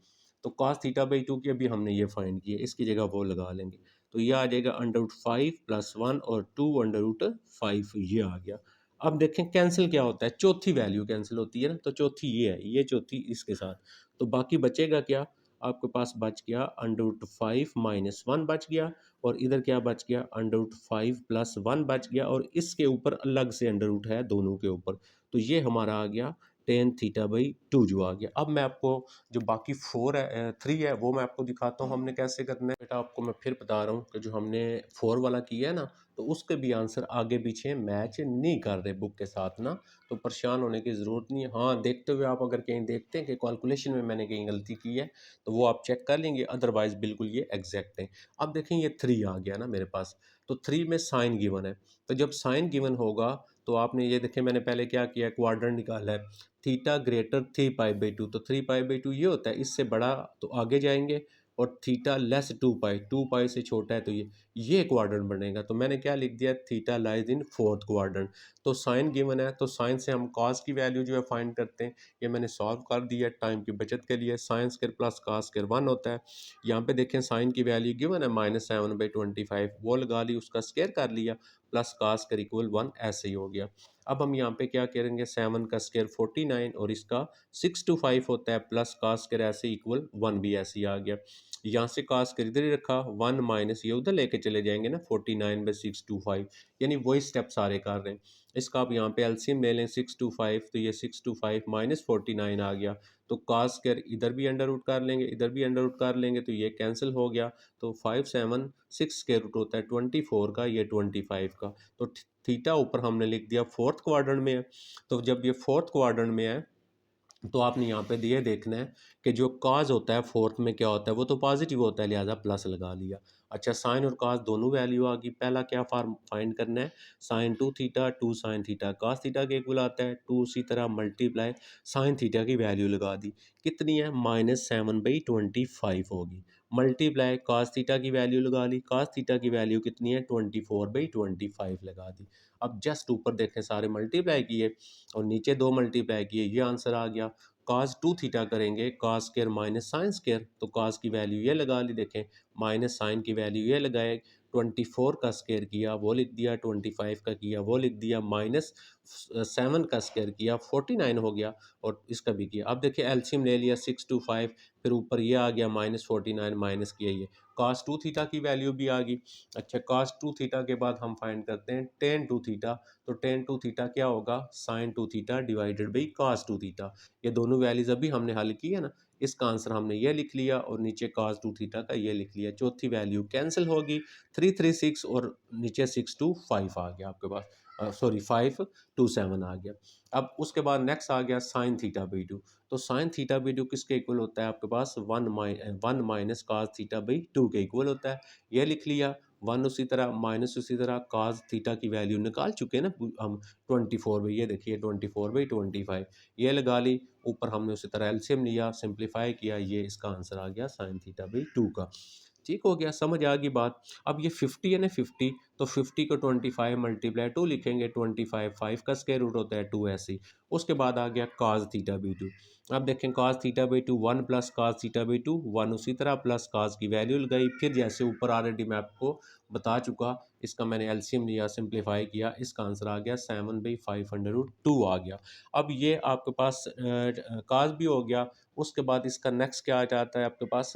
तो cos थीटा बाई टू की अभी हमने ये फाइंड की है, इसकी जगह वो लगा लेंगे, तो ये आ जाएगा अंडर रूट 5 प्लस 1 और 2 अंडर रूट 5, ये आ गया। अब देखें कैंसिल क्या होता है, चौथी वैल्यू कैंसिल होती है ना, तो चौथी ये है, ये चौथी इसके साथ, तो बाकी बचेगा क्या, आपके पास बच गया अंडर रूट 5 माइनस 1 बच गया, और इधर क्या बच गया, अंडर रूट 5 प्लस 1 बच गया, और इसके ऊपर अलग से अंडर रूट है दोनों के ऊपर, तो ये हमारा आ गया टेन थीटा बाई टू जो आ गया। अब मैं आपको जो बाकी 4 है 3 है वो मैं आपको दिखाता हूँ हमने कैसे करना है। बेटा आपको मैं फिर बता रहा हूँ कि जो हमने 4 वाला किया है ना, तो उसके भी आंसर आगे पीछे मैच नहीं कर रहे बुक के साथ ना, तो परेशान होने की ज़रूरत नहीं है। हाँ, देखते हुए आप अगर कहीं देखते हैं कि कैलकुलेशन में मैंने कहीं गलती की है तो वो आप चेक कर लेंगे, अदरवाइज बिल्कुल ये एग्जैक्ट है। अब देखें ये 3 आ गया ना मेरे पास, तो 3 में साइन गिवन है, तो जब साइन गिवन होगा तो आपने ये देखें मैंने पहले क्या किया, क्वाड्रेंट निकाला है, theta greater 3 pi by two, तो 3 पाई बाई टू ये होता है, इससे बड़ा तो आगे जाएंगे, और थीटा लेस 2 पाई, 2 पाई से छोटा है तो ये क्वाड्रेंट बनेगा। तो मैंने क्या लिख दिया, theta lies in fourth quadrant. तो साइन गिवन है, तो साइन से हम कॉस की वैल्यू जो है फाइंड करते हैं, ये मैंने सॉल्व कर दिया टाइम की बचत के लिए। Sine square plus cos square 1 होता है, यहाँ पे देखें साइन की वैल्यू गिवन है -7/25, वो लगा ली, उसका स्क्वायर कर लिया, प्लस कॉस स्क्वायर इक्वल 1, ऐसे ही हो गया। अब हम यहाँ पे क्या करेंगे, 7 का स्क्वायर 49, और इसका 6 to 5 होता है, प्लस कॉस स्क्वायर ऐसे इक्वल 1 भी ऐसे ही आ गया। यहाँ से कॉस स्क्वायर इधर ही रखा, 1 माइनस ये उधर लेके चले जाएंगे ना, 49/6 to 5, यानी वही स्टेप सारे कर रहे हैं। इसका आप यहाँ पे एलसीएम ले लें 6 to 5, तो ये 6 to 5 माइनस 49 आ गया, तो कॉस स्क्वायर इधर भी अंडर रूट कर लेंगे, इधर भी अंडर रूट कर लेंगे, तो ये कैंसिल हो गया। तो 5 7 6 स्क्वायर रूट होता है 24 का, ये 25 का, तो थीटा ऊपर हमने लिख दिया फोर्थ क्वाड्रेंट में है। तो जब ये फोर्थ क्वाड्रेंट में है तो आपने यहाँ पे ये देखना है कि जो काज होता है फोर्थ में क्या होता है, वो तो पॉजिटिव होता है, लिहाजा प्लस लगा लिया। अच्छा, साइन और काज दोनों वैल्यू आ गई। पहला क्या फार्म फाइंड करना है, sine 2 theta 2 sine theta cos theta के इक्वल आता है, 2 उसी तरह मल्टीप्लाई साइन थीटा की वैल्यू लगा दी, कितनी है -7/25 होगी, मल्टीप्लाई काज थीटा की वैल्यू लगा ली, काज थीटा की वैल्यू कितनी है 24/25 लगा दी। अब जस्ट ऊपर देखें सारे मल्टीप्लाई किए और नीचे 2 मल्टीप्लाई किए, ये आंसर आ गया। cos 2 थीटा करेंगे, cos square minus sine square, तो cos की वैल्यू ये लगा ली, देखें माइनस साइन की वैल्यू ये लगाए, 24 का स्क्वायर किया वो लिख दिया, 25 का किया वो लिख दिया, माइनस 7 का स्क्वायर किया 49 हो गया, और इसका भी किया। अब देखिए एलसीएम ले लिया 625, फिर ऊपर ये आ गया -49 माइनस किया ये cos 2 थीटा की वैल्यू भी आ गई। अच्छा cos 2 थीटा के बाद हम फाइंड करते हैं tan 2 थीटा, तो tan 2 थीटा क्या होगा sin 2 theta divided by cos 2 theta. ये दोनों वैल्यूज अभी हमने हल की है ना, इसका आंसर हमने ये लिख लिया और नीचे cos 2 थीटा का ये लिख लिया। चौथी वैल्यू कैंसिल होगी, 336 और नीचे 625 आ गया आपके पास, सॉरी 527 आ गया। अब उसके बाद नेक्स्ट आ गया साइन थीटा बाई टू, तो साइन थीटा बाई टू किसके इक्वल होता है आपके पास 1 minus cause theta by two के इक्वल होता है, ये लिख लिया। वन उसी तरह माइनस उसी तरह काज थीटा की वैल्यू निकाल चुके हैं ना हम 24 बाई, ये देखिए 24/25 ये लगा ली। ऊपर हमने उसी तरह एलसीएम लिया, सिंप्लीफाई किया, ये इसका आंसर आ गया साइन थीटा बाई टू का। ठीक हो गया, समझ आ गई बात। अब ये 50 है ना 50, तो 50 को 25 मल्टीप्लाई 2 लिखेंगे, 25 5 का स्क्वायर रूट होता है 2 ऐसी। उसके बाद आ गया cos थीटा बाई टू। अब देखें cos theta by to 1 plus cos theta by to 1 उसी तरह प्लस cos की वैल्यू लगाई, फिर जैसे ऊपर ऑलरेडी मैं आपको बता चुका, इसका मैंने एलसीएम लिया, सिंप्लीफाई किया, इसका आंसर आ गया 7/502 आ गया। अब ये आपके पास cos भी हो गया। उसके बाद इसका नेक्स्ट क्या आ जाता है आपके पास,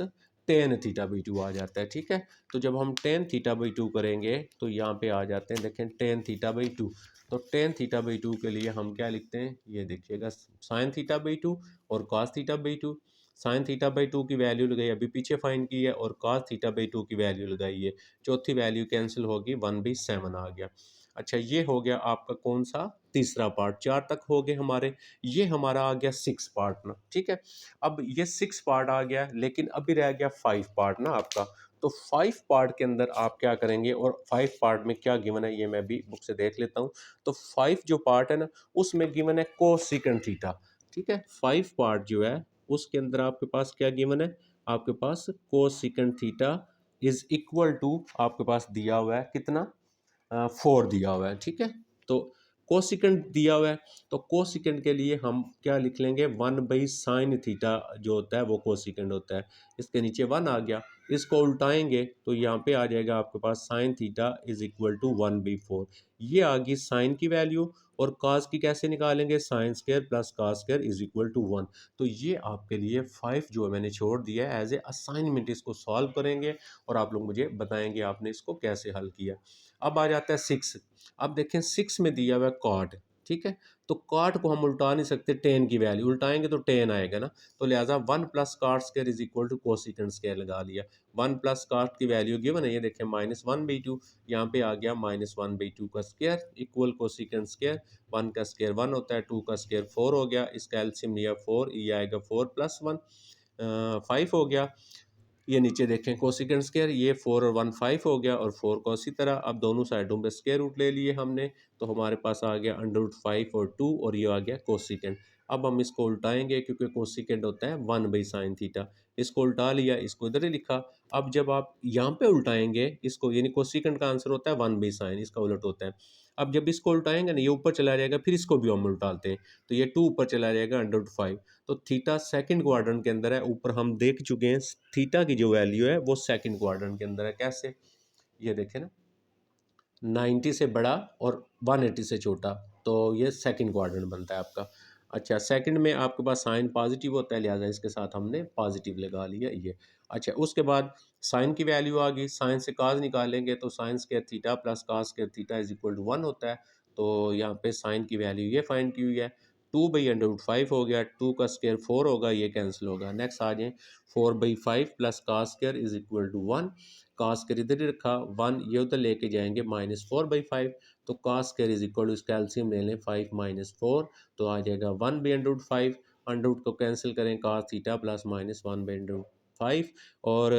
टेन थीटा बाई टू आ जाता है। ठीक है, तो जब हम टेन थीटा बाई टू करेंगे तो यहाँ पे आ जाते हैं, देखें टेन थीटा बाई टू, तो टेन थीटा बाई टू के लिए हम क्या लिखते हैं, ये देखिएगा साइन थीटा बाई टू और cos theta by to. Sine theta by to की वैल्यू लगाई अभी पीछे फाइंड की है, और कॉस थीटा बाई टू की वैल्यू लगाई है, चौथी वैल्यू कैंसिल होगी 1/7 आ गया। अच्छा ये हो गया आपका कौन सा, तीसरा पार्ट। चार तक हो गए हमारे, ये हमारा आ गया 6 पार्ट ना। ठीक है, अब ये 6 पार्ट आ गया, लेकिन अभी रह गया 5 पार्ट ना आपका। तो 5 पार्ट के अंदर आप क्या करेंगे, और 5 पार्ट में क्या गिवन है ये मैं भी बुक से देख लेता हूँ। तो 5 जो पार्ट है ना, उसमें गिवन है कोसेकंड थीटा। ठीक है, 5 पार्ट जो है उसके अंदर आपके पास क्या गिवन है, आपके पास cosecant theta is equal to आपके पास दिया हुआ है कितना, 4 दिया हुआ है। ठीक है, तो कोसिकेंट दिया हुआ है, तो कोसिकेंट के लिए हम क्या लिख लेंगे, 1/sin थीटा जो होता है वो कोसिकेंट होता है। इसके नीचे 1 आ गया, इसको उल्टाएंगे तो यहाँ पे आ जाएगा आपके पास sine theta is equal to 1/4। ये आ गई साइन की वैल्यू, और काज की कैसे निकालेंगे, sine square plus cos square is equal to 1। तो ये आपके लिए 5 जो है मैंने छोड़ दिया है एज ए असाइनमेंट, इसको सॉल्व करेंगे और आप लोग मुझे बताएंगे आपने इसको कैसे हल किया। अब आ जाता है 6। अब देखें 6 में दिया हुआ है कॉट। ठीक है, तो कॉट को हम उल्टा नहीं सकते, टेन की वैल्यू उल्टाएंगे तो टेन आएगा ना, तो लिहाजा 1 plus cot square is equal to cosecant square लगा लिया। 1 प्लस कॉट की वैल्यू गिवन है, ये देखें -1/2, यहाँ पे आ गया -1/2 का स्क्वायर इक्वल कोसिकेंट स्क्वायर। 1 का स्क्वायर 1 होता है, 2 का स्क्वायर 4 हो गया, इसका एलसीएम लिया 4, ये आएगा 4 + 1 5 हो गया। ये नीचे देखें कोसिकेंट स्क्वायर, ये 4 और 1 5 हो गया, और 4 को इसी तरह अब दोनों साइडों पे स्क्वायर रूट ले लिए हमने, तो हमारे पास आ गया √5 और 2, और ये आ गया कोसिकेंट। अब हम इसको उल्टाएंगे क्योंकि कोसिकेंट होता है 1/sin थीटा, इसको उल्टा लिया, इसको इधर ही लिखा। अब जब आप यहाँ पे उल्टाएंगे इसको, यानी कोसिकेंट का आंसर होता है 1/sin, इसका उलट होता है। अब जब इसको उल्टाएंगे ना, ये ऊपर चला जाएगा, फिर इसको भी हम उल्टाते हैं, तो ये 2 ऊपर चला जाएगा √5। तो थीटा सेकंड क्वाड्रेंट के अंदर है, ऊपर हम देख चुके हैं थीटा की जो वैल्यू है वो सेकंड क्वाड्रेंट के अंदर है। कैसे, ये देखें ना, 90 से बड़ा और 180 से छोटा, तो ये सेकंड क्वाड्रेंट बनता है आपका। अच्छा सेकंड में आपके पास साइन पॉजिटिव होता है, लिहाजा इसके साथ हमने पॉजिटिव लगा लिया ये। अच्छा उसके बाद साइन की वैल्यू आ गई, साइन से काज निकालेंगे तो sine square theta plus cos square theta is equal to 1 होता है। तो यहाँ पे साइन की वैल्यू ये फाइंड की हुई है, 2/√5 हो गया, 2 का स्क्वायर 4 होगा, ये कैंसिल होगा। नेक्स्ट आ जाए 4/5 plus cos square is equal to 1, cos square इधर ही रखा, 1 ये उधर लेके जाएंगे -4/5, तो cos square is equal to इसका एलसीएम ले लें 5 - 4, तो आ जाएगा 1/√5, अंडर को कैंसिल करें, कास थीटा प्लस -1/5, और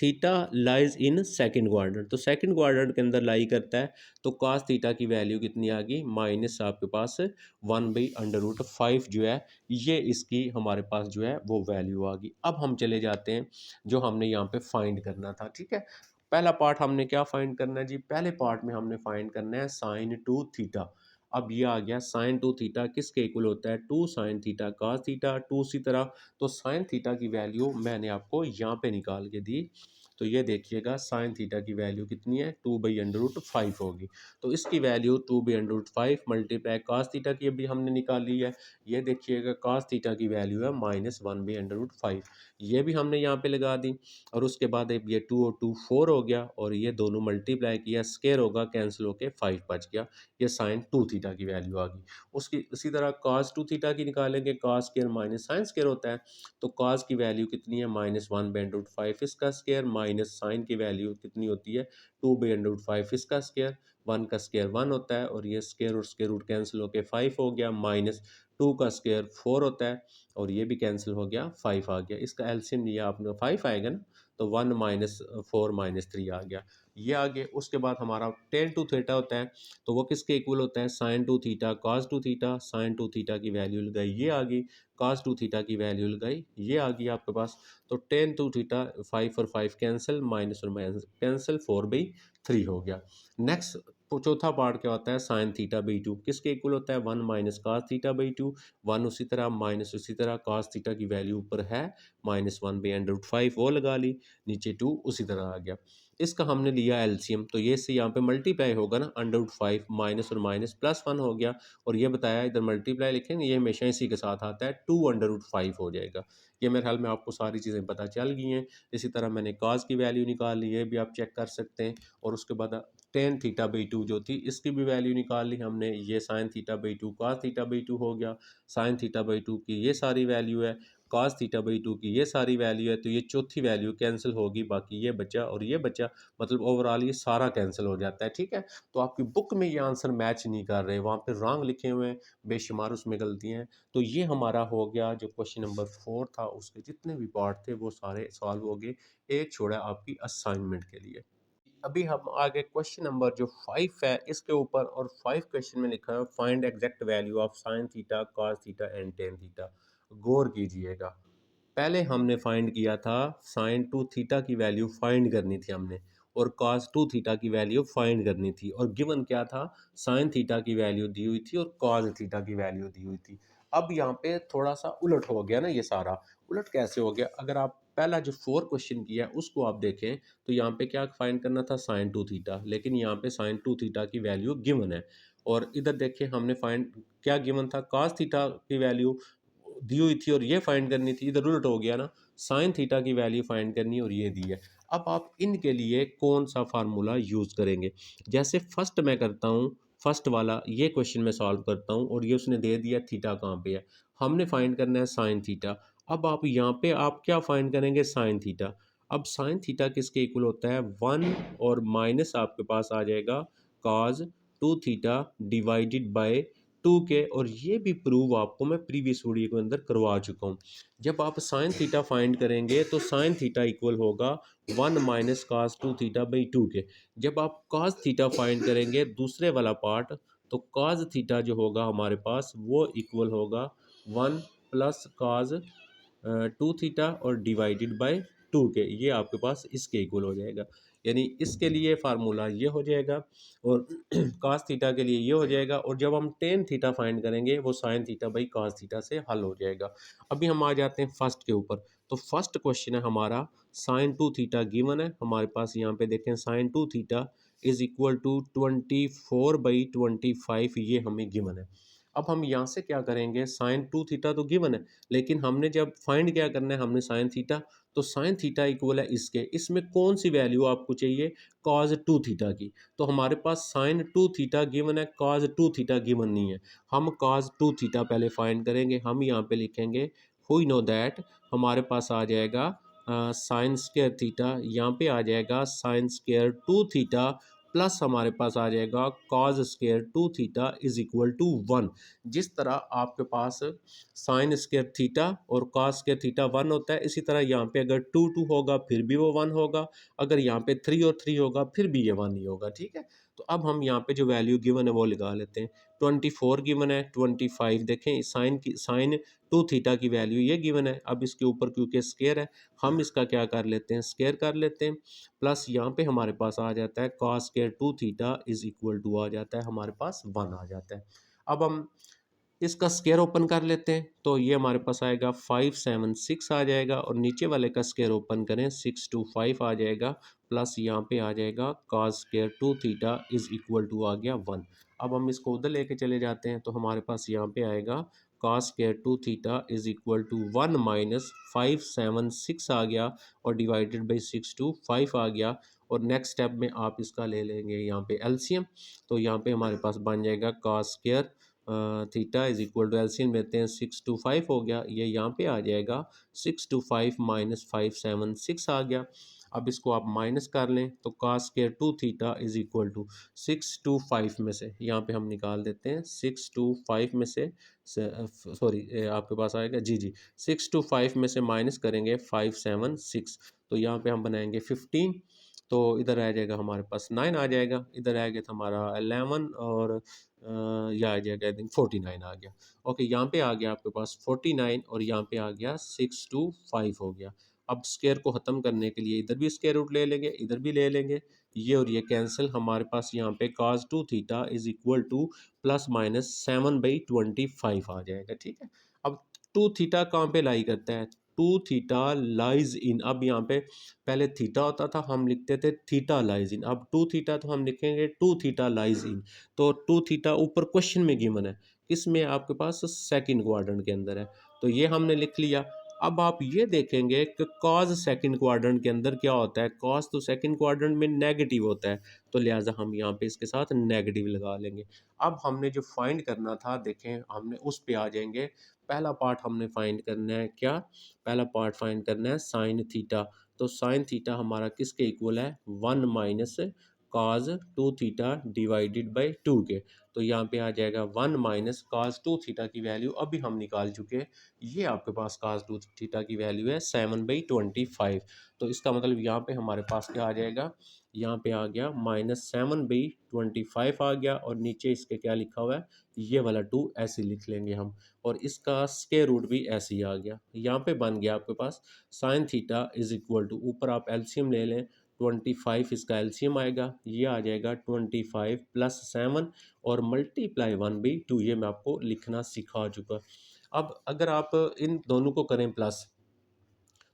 theta lies in second quadrant, तो सेकंड क्वाड्रेंट के अंदर लाई करता है, तो कास थीटा की वैल्यू कितनी आ गई, माइनस आपके पास 1/√5 जो है, ये इसकी हमारे पास जो है वो वैल्यू आ गई। अब हम चले जाते हैं जो हमने यहाँ पे फाइंड करना था। ठीक है, पहला पार्ट हमने क्या फाइंड करना है जी, पहले पार्ट में हमने फाइंड करना है साइन 2 थीटा। अब ये आ गया साइन टू थीटा किसके इक्वल होता है, two sine theta cos theta, two उसी तरह। तो साइन थीटा की वैल्यू मैंने आपको यहाँ पे निकाल के दी। तो ये देखिएगा साइन थीटा की वैल्यू कितनी है, 2/√5 होगी। तो इसकी वैल्यू 2/√5 मल्टीप्लाई कॉस थीटा की अभी हमने निकाल ली है। ये देखिएगा कॉस थीटा की वैल्यू है -1/√5, ये भी हमने यहाँ पे लगा दी। और उसके बाद अब ये 2 और 2 4 हो गया, और ये दोनों मल्टीप्लाई किया, स्केयर होगा कैंसिल होके 5 बच गया। ये साइन टू थीटा की वैल्यू आ गई। उसकी इसी तरह कॉस टू थीटा की निकालेंगे, cos square minus sine square होता है। तो कॉस की वैल्यू कितनी है, -1/√5 इसका स्केयर, माइनस साइन की वैल्यू कितनी होती है, 2/√5 इसका स्केयर। 1 का स्केयर 1 होता है, और ये स्केयर और स्केयर रूट कैंसिल होके 5 हो गया, माइनस 2 का स्केयर 4 होता है, और ये भी कैंसिल हो गया, 5 आ गया। इसका एलसीएम लिया आपने 5 आएगा ना, तो 1 - 4 - 3 आ गया, ये आ गया। उसके बाद हमारा टेन टू थीटा होता है, तो वो किसके इक्वल होता है, sign two theta cos two theta. Sign two theta की वैल्यू लगाई, ये आ गई। कॉस टू थीटा की वैल्यू लगाई, ये आ गई आपके पास। तो टेन टू थीटा 5 और 5 कैंसिल, माइनस और माइनस कैंसिल, 4/3 हो गया। नेक्स्ट चौथा पार्ट क्या होता है, साइन थीटा बाई टू किसके इक्वल होता है, 1 minus cos theta by to. 1 उसी तरह, माइनस उसी तरह, कॉस थीटा की वैल्यू ऊपर है -1/√5, वो लगा ली, नीचे 2 उसी तरह आ गया। इसका हमने लिया एलसीएम, तो ये से यहाँ पे मल्टीप्लाई होगा ना, √5 माइनस और माइनस +1 हो गया। और ये बताया इधर मल्टीप्लाई लिखेंगे, ये हमेशा इसी के साथ आता है, 2/5 हो जाएगा। ये मेरे ख्याल में आपको सारी चीज़ें पता चल गई हैं। इसी तरह मैंने कॉस की वैल्यू निकाल ली है, भी आप चेक कर सकते हैं। और उसके बाद टेन थीटा बाई टू जो थी, इसकी भी वैल्यू निकाल ली हमने, ये sign theta by to cos theta by to हो गया। साइन थीटा बाई टू की ये सारी वैल्यू है, कॉस थीटा बाई टू की ये सारी वैल्यू है। तो ये चौथी वैल्यू कैंसिल होगी, बाकी ये बचा और ये बचा, मतलब ओवरऑल ये सारा कैंसिल हो जाता है, ठीक है। तो आपकी बुक में ये आंसर मैच नहीं कर रहे, वहाँ पे रॉन्ग लिखे हुए हैं, बेशुमार उसमें गलतियाँ हैं। तो ये हमारा हो गया जो क्वेश्चन नंबर 4 था, उसके जितने भी पार्ट थे वो सारे सॉल्व हो गए, एक छोड़ा आपकी असाइनमेंट के लिए। अभी हम आगे क्वेश्चन नंबर जो 5 है इसके ऊपर, और 5 क्वेश्चन में लिखा है find exact value of sine theta cos theta and tan theta. गौर कीजिएगा, पहले हमने फाइंड किया था साइन टू थीटा की वैल्यू फाइंड करनी थी हमने, और कॉस टू थीटा की वैल्यू फाइंड करनी थी, और गिवन क्या था, साइन थीटा की वैल्यू दी हुई थी और कॉस थीटा की वैल्यू दी हुई थी। अब यहाँ पे थोड़ा सा उलट हो गया ना, ये सारा उलट कैसे हो गया, अगर आप पहला जो 4 क्वेश्चन किया है उसको आप देखें, तो यहाँ पे क्या फाइंड करना था, साइन टू थीटा, लेकिन यहाँ पे साइन टू थीटा की वैल्यू गिवन है। और इधर देखिए हमने फाइंड क्या गिवन था, कॉस थीटा की वैल्यू दी हुई थी और ये फाइंड करनी थी, इधर उल्ट हो गया ना, साइन थीटा की वैल्यू फाइंड करनी और ये दी है। अब आप इनके लिए कौन सा फार्मूला यूज़ करेंगे, जैसे फर्स्ट मैं करता हूँ, फर्स्ट वाला ये क्वेश्चन मैं सॉल्व करता हूँ, और ये उसने दे दिया थीटा कहाँ पे है, हमने फाइंड करना है साइन थीटा। अब आप यहाँ पे आप क्या फाइंड करेंगे, साइन थीटा। अब साइन थीटा किसके इक्वल होता है, 1 और माइनस आपके पास आ जाएगा cos two theta divided by 2 के, और ये भी प्रूव आपको मैं प्रीवियस वीडियो के अंदर करवा चुका हूँ। जब आप साइन थीटा फाइंड करेंगे तो साइन थीटा इक्वल होगा 1 minus cos two theta by 2 के। जब आप कॉस थीटा फाइंड करेंगे दूसरे वाला पार्ट, तो कॉस थीटा जो होगा हमारे पास वो इक्वल होगा 1 प्लस कॉस टू थीटा और डिवाइडेड बाय 2 के, ये आपके पास इसके इक्वल हो जाएगा। यानी इसके लिए फार्मूला ये हो जाएगा, और cos थीटा के लिए ये हो जाएगा, और जब हम टेन थीटा फाइंड करेंगे वो sign theta by cos theta से हल हो जाएगा। अभी हम आ जाते हैं फर्स्ट के ऊपर। तो फर्स्ट क्वेश्चन है हमारा, साइन टू थीटा गिवन है हमारे पास, यहाँ पे देखें sine two theta is equal to 24/25, ये हमें गिवन है। अब हम यहाँ से क्या करेंगे, साइन टू थीटा तो गिवन है, लेकिन हमने जब फाइंड क्या करना है, हमने साइन थीटा, तो साइन थीटा इक्वल है इसके, इसमें कौन सी वैल्यू आपको चाहिए, कॉज टू थीटा की। तो हमारे पास साइन टू थीटा गिवन है, कॉज टू थीटा गिवन नहीं है। हम कॉज टू थीटा पहले फाइंड करेंगे, हम यहाँ पे लिखेंगे वी नो दैट, हमारे पास आ जाएगा साइन स्क्वायर थीटा, यहाँ पे आ जाएगा sine square two theta, plus हमारे पास आ जाएगा cos square two theta is equal to 1। जिस तरह आपके पास साइन स्क्वायर थीटा और कॉस स्क्वायर थीटा 1 होता है, इसी तरह यहाँ पे अगर 2 2 होगा फिर भी वो 1 होगा, अगर यहाँ पे 3 और 3 होगा फिर भी ये 1 ही होगा, ठीक है। तो अब हम यहाँ पे जो वैल्यू गिवन है वो लगा लेते हैं। 24 गिवन है, 25 देखें साइन टू थीटा की वैल्यू ये गिवन है। अब इसके ऊपर क्योंकि स्केयर है, हम इसका क्या कर लेते हैं, स्केयर कर लेते हैं। प्लस यहाँ पे हमारे पास आ जाता है cos square two theta is equal to आ जाता है हमारे पास 1 आ जाता है। अब हम इसका स्केयर ओपन कर लेते हैं, तो ये हमारे पास आएगा 576 आ जाएगा, और नीचे वाले का स्केयर ओपन करें 625 आ जाएगा, प्लस यहाँ पे आ जाएगा cos square two theta is equal to आ गया 1। अब हम इसको उधर लेके चले जाते हैं, तो हमारे पास यहाँ पे आएगा cos square two theta is equal to 1 minus 576 आ गया, और डिवाइडेड बाई 625 आ गया। और नेक्स्ट स्टेप में आप इसका ले लेंगे यहाँ पे एलसीएम, तो यहाँ पे हमारे पास बन जाएगा cos square theta is equal to LCM लेते हैं 625 हो गया, ये यहाँ पे आ जाएगा 625 माइनस 576 आ गया। अब इसको आप माइनस कर लें, तो cos square two theta is equal to 625 में से यहाँ पे हम निकाल देते हैं 625 में से सॉरी आपके पास आएगा जी 625 में से माइनस करेंगे 576, तो यहाँ पे हम बनाएंगे 15, तो इधर आ जाएगा हमारे पास 9 आ जाएगा, इधर आ गया था हमारा 11, और यह आ जाएगा आई थिंक 49 आ गया। ओके, यहाँ पे आ गया आपके पास 49, और यहाँ पे आ गया 625 हो गया। अब स्क्वायर को ख़त्म करने के लिए इधर भी स्क्वायर रूट ले लेंगे, इधर भी ले लेंगे, ये और ये कैंसिल, हमारे पास यहाँ पे cos two theta is equal to plus minus 7/25 आ जाएगा। ठीक है, अब टू थीटा कहाँ पे लाई करता है, टू थीटा लाइज इन, अब यहाँ पे पहले थीटा होता था, हम लिखते थे थीटा लाइज इन, अब टू थीटा तो हम लिखेंगे टू थीटा लाइज इन। तो टू थीटा ऊपर क्वेश्चन में गिवन है, किस में आपके पास सेकंड क्वाड्रेंट के अंदर है, तो ये हमने लिख लिया। अब आप ये देखेंगे कि कॉज सेकंड क्वाड्रेंट के अंदर क्या होता है, कॉज तो सेकंड क्वाड्रेंट में नेगेटिव होता है, तो लिहाजा हम यहाँ पे इसके साथ नेगेटिव लगा लेंगे। अब हमने जो फाइंड करना था, देखें हमने उस पे आ जाएंगे। पहला पार्ट हमने फाइंड करना है क्या, पहला पार्ट फाइंड करना है साइन थीटा, तो साइन थीटा हमारा किसके इक्वल है, 1 minus cos two theta divided by 2 के, तो यहाँ पे आ जाएगा 1 माइनस कॉज टू थीटा की वैल्यू अभी हम निकाल चुके हैं, ये आपके पास कॉज टू थीटा की वैल्यू है 7/25। तो इसका मतलब यहाँ पे हमारे पास क्या आ जाएगा, यहाँ पे आ गया -7/25 आ गया, और नीचे इसके क्या लिखा हुआ है, ये वाला 2 ऐसे लिख लेंगे हम, और इसका स्क्वायर रूट भी ऐसे ही आ गया। यहाँ पे बन गया आपके पास sine theta is equal to, ऊपर आप एलसीएम ले लें, 25 इसका एलसीएम आएगा, ये आ जाएगा 25 प्लस 7 और मल्टीप्लाई 1/2, ये मैं आपको लिखना सिखा चुका। अब अगर आप इन दोनों को करें प्लस,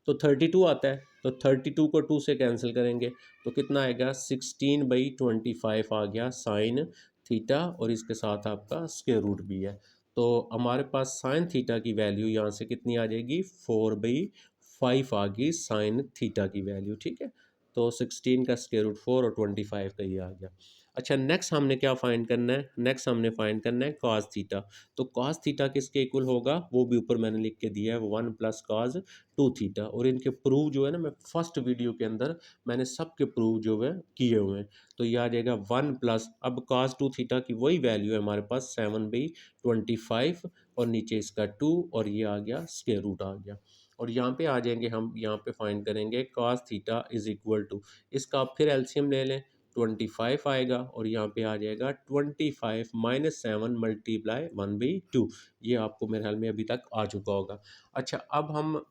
तो 32 आता है, तो 32 को 2 से कैंसिल करेंगे, तो कितना आएगा 16/25 आ गया साइन थीटा, और इसके साथ आपका स्क्वायर रूट भी है, तो हमारे पास साइन थीटा की वैल्यू यहाँ से कितनी आ जाएगी, 4/5 आ गई साइन थीटा की वैल्यू। ठीक है, तो 16 का स्क्वायर रूट 4 और 25 का ये आ गया। अच्छा, नेक्स्ट हमने क्या फाइंड करना है, नेक्स्ट हमने फाइंड करना है कॉस थीटा, तो कॉस थीटा किसके इक्वल होगा, वो भी ऊपर मैंने लिख के दिया है 1 प्लस कॉस टू थीटा, और इनके प्रूव जो है ना, मैं फर्स्ट वीडियो के अंदर मैंने सबके प्रूव जो है किए हुए हैं, तो ये आ जाएगा 1 प्लस, अब कॉस टू थीटा की वही वैल्यू है हमारे पास 7/25, और नीचे इसका 2, और ये आ गया स्क्वायर रूट आ गया, और यहाँ पे आ जाएंगे हम, यहाँ पे फाइंड करेंगे cos theta is equal to, इसका आप फिर एलसीएम ले लें, 25 आएगा, और यहाँ पे आ जाएगा 25 माइनस 7 मल्टीप्लाई 1/2, ये आपको मेरे ख्याल में अभी तक आ चुका होगा। अच्छा, अब हम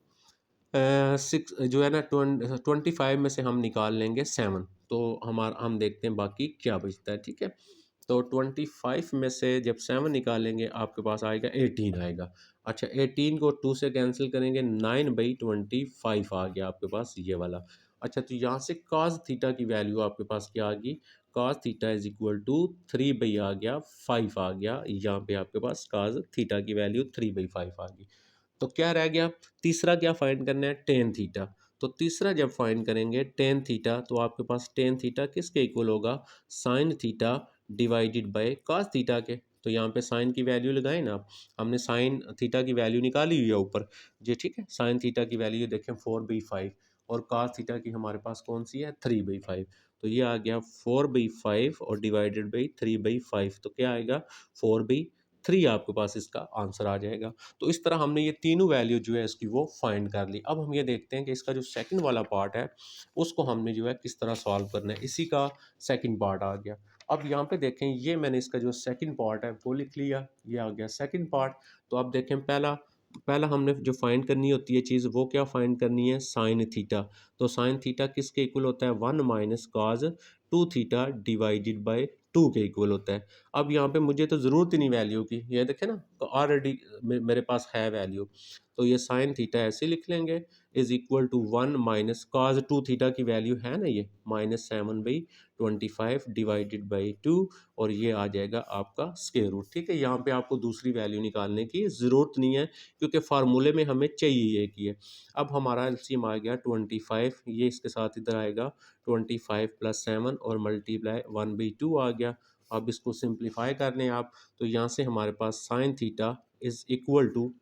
सिक्स जो है ना 25 में से हम निकाल लेंगे 7, तो हम देखते हैं बाकी क्या बचता है। ठीक है, तो 25 में से जब 7 निकालेंगे आपके पास आएगा 18 आएगा। अच्छा, 18 को 2 से कैंसिल करेंगे, 9/25 आ गया आपके पास ये वाला। अच्छा, तो यहाँ से cos थीटा की वैल्यू आपके पास क्या आ गई, cos theta is equal to 3 आ गया 5 आ गया, यहाँ पे आपके पास cos थीटा की वैल्यू 3/5 आ गई। तो क्या रह गया, तीसरा क्या फाइंड करना है, टेन थीटा, तो तीसरा जब फाइंड करेंगे टेन थीटा, तो आपके पास टेन थीटा किसके इक्वल होगा, sign theta divided by cos theta के, तो यहाँ पे साइन की वैल्यू लगाए ना आप, हमने साइन थीटा की वैल्यू निकाली हुई है ऊपर जी। ठीक है, साइन थीटा की वैल्यू देखें 4/5, और कॉस थीटा की हमारे पास कौन सी है 3/5, तो ये आ गया 4/5 और डिवाइडेड बाई 3/5, तो क्या आएगा 4/3 आपके पास इसका आंसर आ जाएगा। तो इस तरह हमने ये तीनों वैल्यू जो है इसकी वो फाइंड कर ली। अब हम ये देखते हैं कि इसका जो सेकंड वाला पार्ट है उसको हमने जो है किस तरह सॉल्व करना है, इसी का सेकंड पार्ट आ गया। अब यहाँ पे देखें, ये मैंने इसका जो सेकंड पार्ट है वो लिख लिया, ये आ गया सेकंड पार्ट। तो अब देखें, पहला पहला हमने जो फाइंड करनी होती है चीज़, वो क्या फाइंड करनी है, साइन थीटा। तो साइन थीटा किसके इक्वल होता है, 1 minus cos 2 theta divided by 2 के इक्वल होता है। अब यहाँ पे मुझे तो ज़रूरत ही नहीं वैल्यू की, ये देखें ना, ऑलरेडी मेरे पास है वैल्यू। तो ये साइन थीटा ऐसे लिख लेंगे, is equal to 1 minus cos 2 theta की वैल्यू है ना, ये -7/25 डिवाइडेड बाई 2, और ये आ जाएगा आपका स्क्वायर रूट। ठीक है, यहाँ पे आपको दूसरी वैल्यू निकालने की ज़रूरत नहीं है, क्योंकि फार्मूले में हमें चाहिए ये की है। अब हमारा एलसीएम आ गया 25, ये इसके साथ इधर आएगा 25 + 7 और मल्टीप्लाई 1/2 आ गया। अब इसको सिंप्लीफाई कर लें आप, तो यहाँ से हमारे पास sine theta is equal to,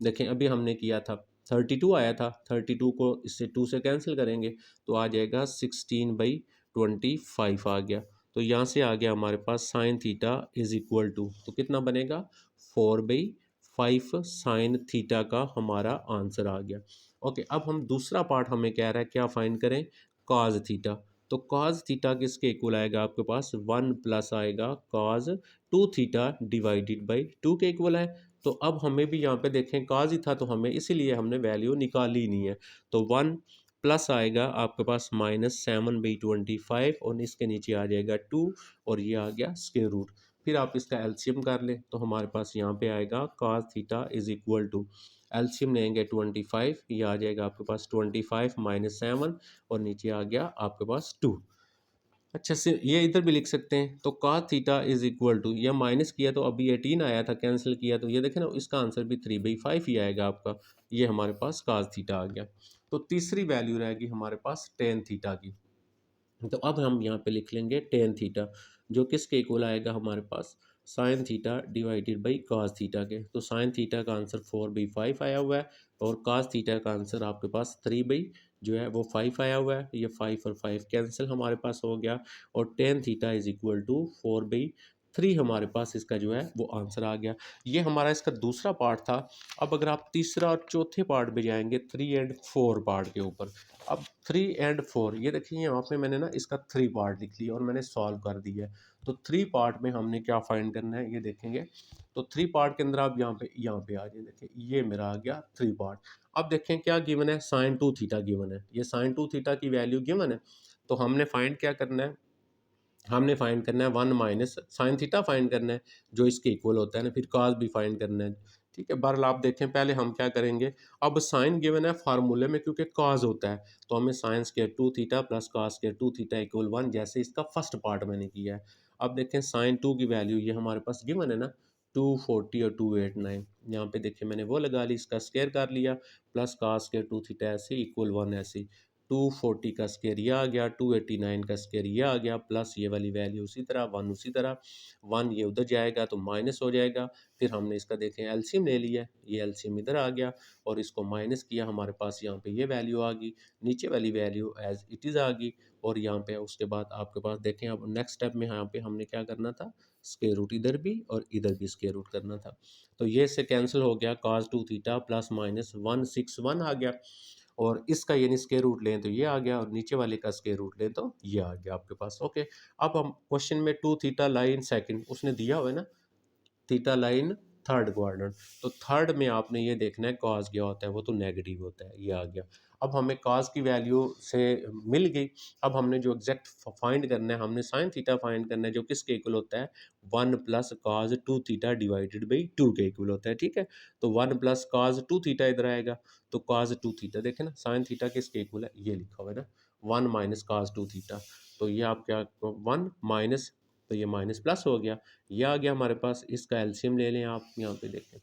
देखें अभी हमने किया था 32 आया था, 32 को इससे 2 से कैंसिल करेंगे तो आ जाएगा 16/25 आ गया। तो यहाँ से आ गया हमारे पास sine theta is equal to, तो कितना बनेगा, 4/5 साइन थीटा का हमारा आंसर आ गया। ओके, अब हम दूसरा पार्ट हमें कह रहा है क्या फाइंड करें, कॉज थीटा। तो कॉज थीटा किसके इक्वल आएगा आपके पास, 1 प्लस आएगा कॉज 2 थीटा डिवाइडेड बाई 2 के इक्वल है। तो अब हमें भी यहाँ पे देखें काज ही था, तो हमें इसीलिए हमने वैल्यू निकाली नहीं है। तो 1 प्लस आएगा आपके पास -7/25 और इसके नीचे आ जाएगा 2 और ये आ गया स्क्वायर रूट। फिर आप इसका एलसीएम कर लें तो हमारे पास यहाँ पे आएगा cos theta is equal to, LCM लेंगे 25, ये आ जाएगा आपके पास 25 - 7 और नीचे आ गया आपके पास 2। अच्छा से ये इधर भी लिख सकते हैं, तो cos theta is equal to, ये माइनस किया तो अभी 18 आया था, कैंसिल किया तो ये देखें ना, इसका आंसर भी 3/5 ही आएगा आपका। ये हमारे पास cos थीटा आ गया। तो तीसरी वैल्यू रहेगी हमारे पास टेन थीटा की। तो अब हम यहाँ पे लिख लेंगे टेन थीटा, जो किसके इक्वल आएगा हमारे पास, sine theta divided by cos theta के। तो साइन थीटा का आंसर 4/5 आया हुआ है और कॉस थीटा का आंसर आपके पास 3 जो है वो 5 आया हुआ है। ये 5 और 5 कैंसिल हमारे पास हो गया और tan theta is equal to 4/3 हमारे पास इसका जो है वो आंसर आ गया। ये हमारा इसका दूसरा पार्ट था। अब अगर आप तीसरा और चौथे पार्ट पे जाएंगे, 3 एंड 4 पार्ट के ऊपर। अब 3 एंड 4, ये देखिए यहाँ पे मैंने ना इसका 3 पार्ट लिख लिया और मैंने सॉल्व कर दिया है। तो 3 पार्ट में हमने क्या फाइंड करना है ये देखेंगे। तो 3 पार्ट के अंदर आप यहाँ पे आ जाए, देखिए ये मेरा आ गया 3 पार्ट। अब देखें क्या गिवन है, साइन 2 थीटा गिवन है, ये साइन 2 थीटा की वैल्यू गिवन है। तो हमने फाइंड क्या करना है, हमने फाइंड करना है 1 माइनस साइन थीटा फाइंड करना है, जो इसके इक्वल होता है ना, फिर कॉस भी फाइंड करना है। ठीक है, बहरहाल आप देखें पहले हम क्या करेंगे। अब साइन गिवन है फार्मूले में, क्योंकि कॉस होता है तो हमें sine square 2 theta plus cos square 2 theta equal 1, जैसे इसका फर्स्ट पार्ट मैंने किया है। अब देखें साइन 2 की वैल्यू ये हमारे पास गिवन है ना, 240 और 289। यहाँ पे देखिए मैंने वो लगा ली, इसका स्क्वायर कर लिया, प्लस कॉस स्क्वायर 2 थीटा ऐसे इक्वल 1 ऐसे। 240 का स्क्वायर ये आ गया, 289 का स्क्वायर ये आ गया, प्लस ये वाली वैल्यू उसी तरह 1 उसी तरह, 1 ये उधर जाएगा तो माइनस हो जाएगा। फिर हमने इसका देखें एलसीएम ले लिया, ये एलसीएम इधर आ गया और इसको माइनस किया, हमारे पास यहाँ पे ये वैल्यू आ गई, नीचे वाली वैल्यू एज इट इज़ आ गई। और यहाँ पे उसके बाद आपके पास देखें, अब नेक्स्ट स्टेप में यहाँ पे हमने क्या करना था, स्क्वायर रूट इधर भी और इधर भी स्क्वायर रूट करना था। तो ये से कैंसिल हो गया, cos 2 थीटा प्लस माइनस 161 आ गया और इसका यानी स्क्वायर रूट लें तो ये आ गया और नीचे वाले का स्क्वायर रूट लें तो ये आ गया आपके पास। ओके, अब हम क्वेश्चन में 2 थीटा लाइन सेकंड उसने दिया हुआ है ना, थीटा लाइन थर्ड क्वाड्रेंट, तो थर्ड में आपने ये देखना है कॉस क्या होता है, वो तो नेगेटिव होता है, ये आ गया। अब हमें कॉस की वैल्यू से मिल गई। अब हमने जो एग्जैक्ट फाइंड करना है, हमने साइन थीटा फाइंड करना है, जो किसके इक्वल होता है, 1 plus cos 2 theta divided by 2 के इक्वल होता है। ठीक है, तो 1 प्लस कॉस 2 थीटा इधर आएगा, तो कॉस 2 थीटा देखें ना, साइन थीटा किसके इक्वल है, ये लिखा हुआ है ना, 1 माइनस कॉस 2 थीटा। तो ये आप क्या, 1 माइनस, तो ये माइनस प्लस हो गया, ये आ गया हमारे पास। इसका एलसीएम ले लें आप, यहाँ पे देखें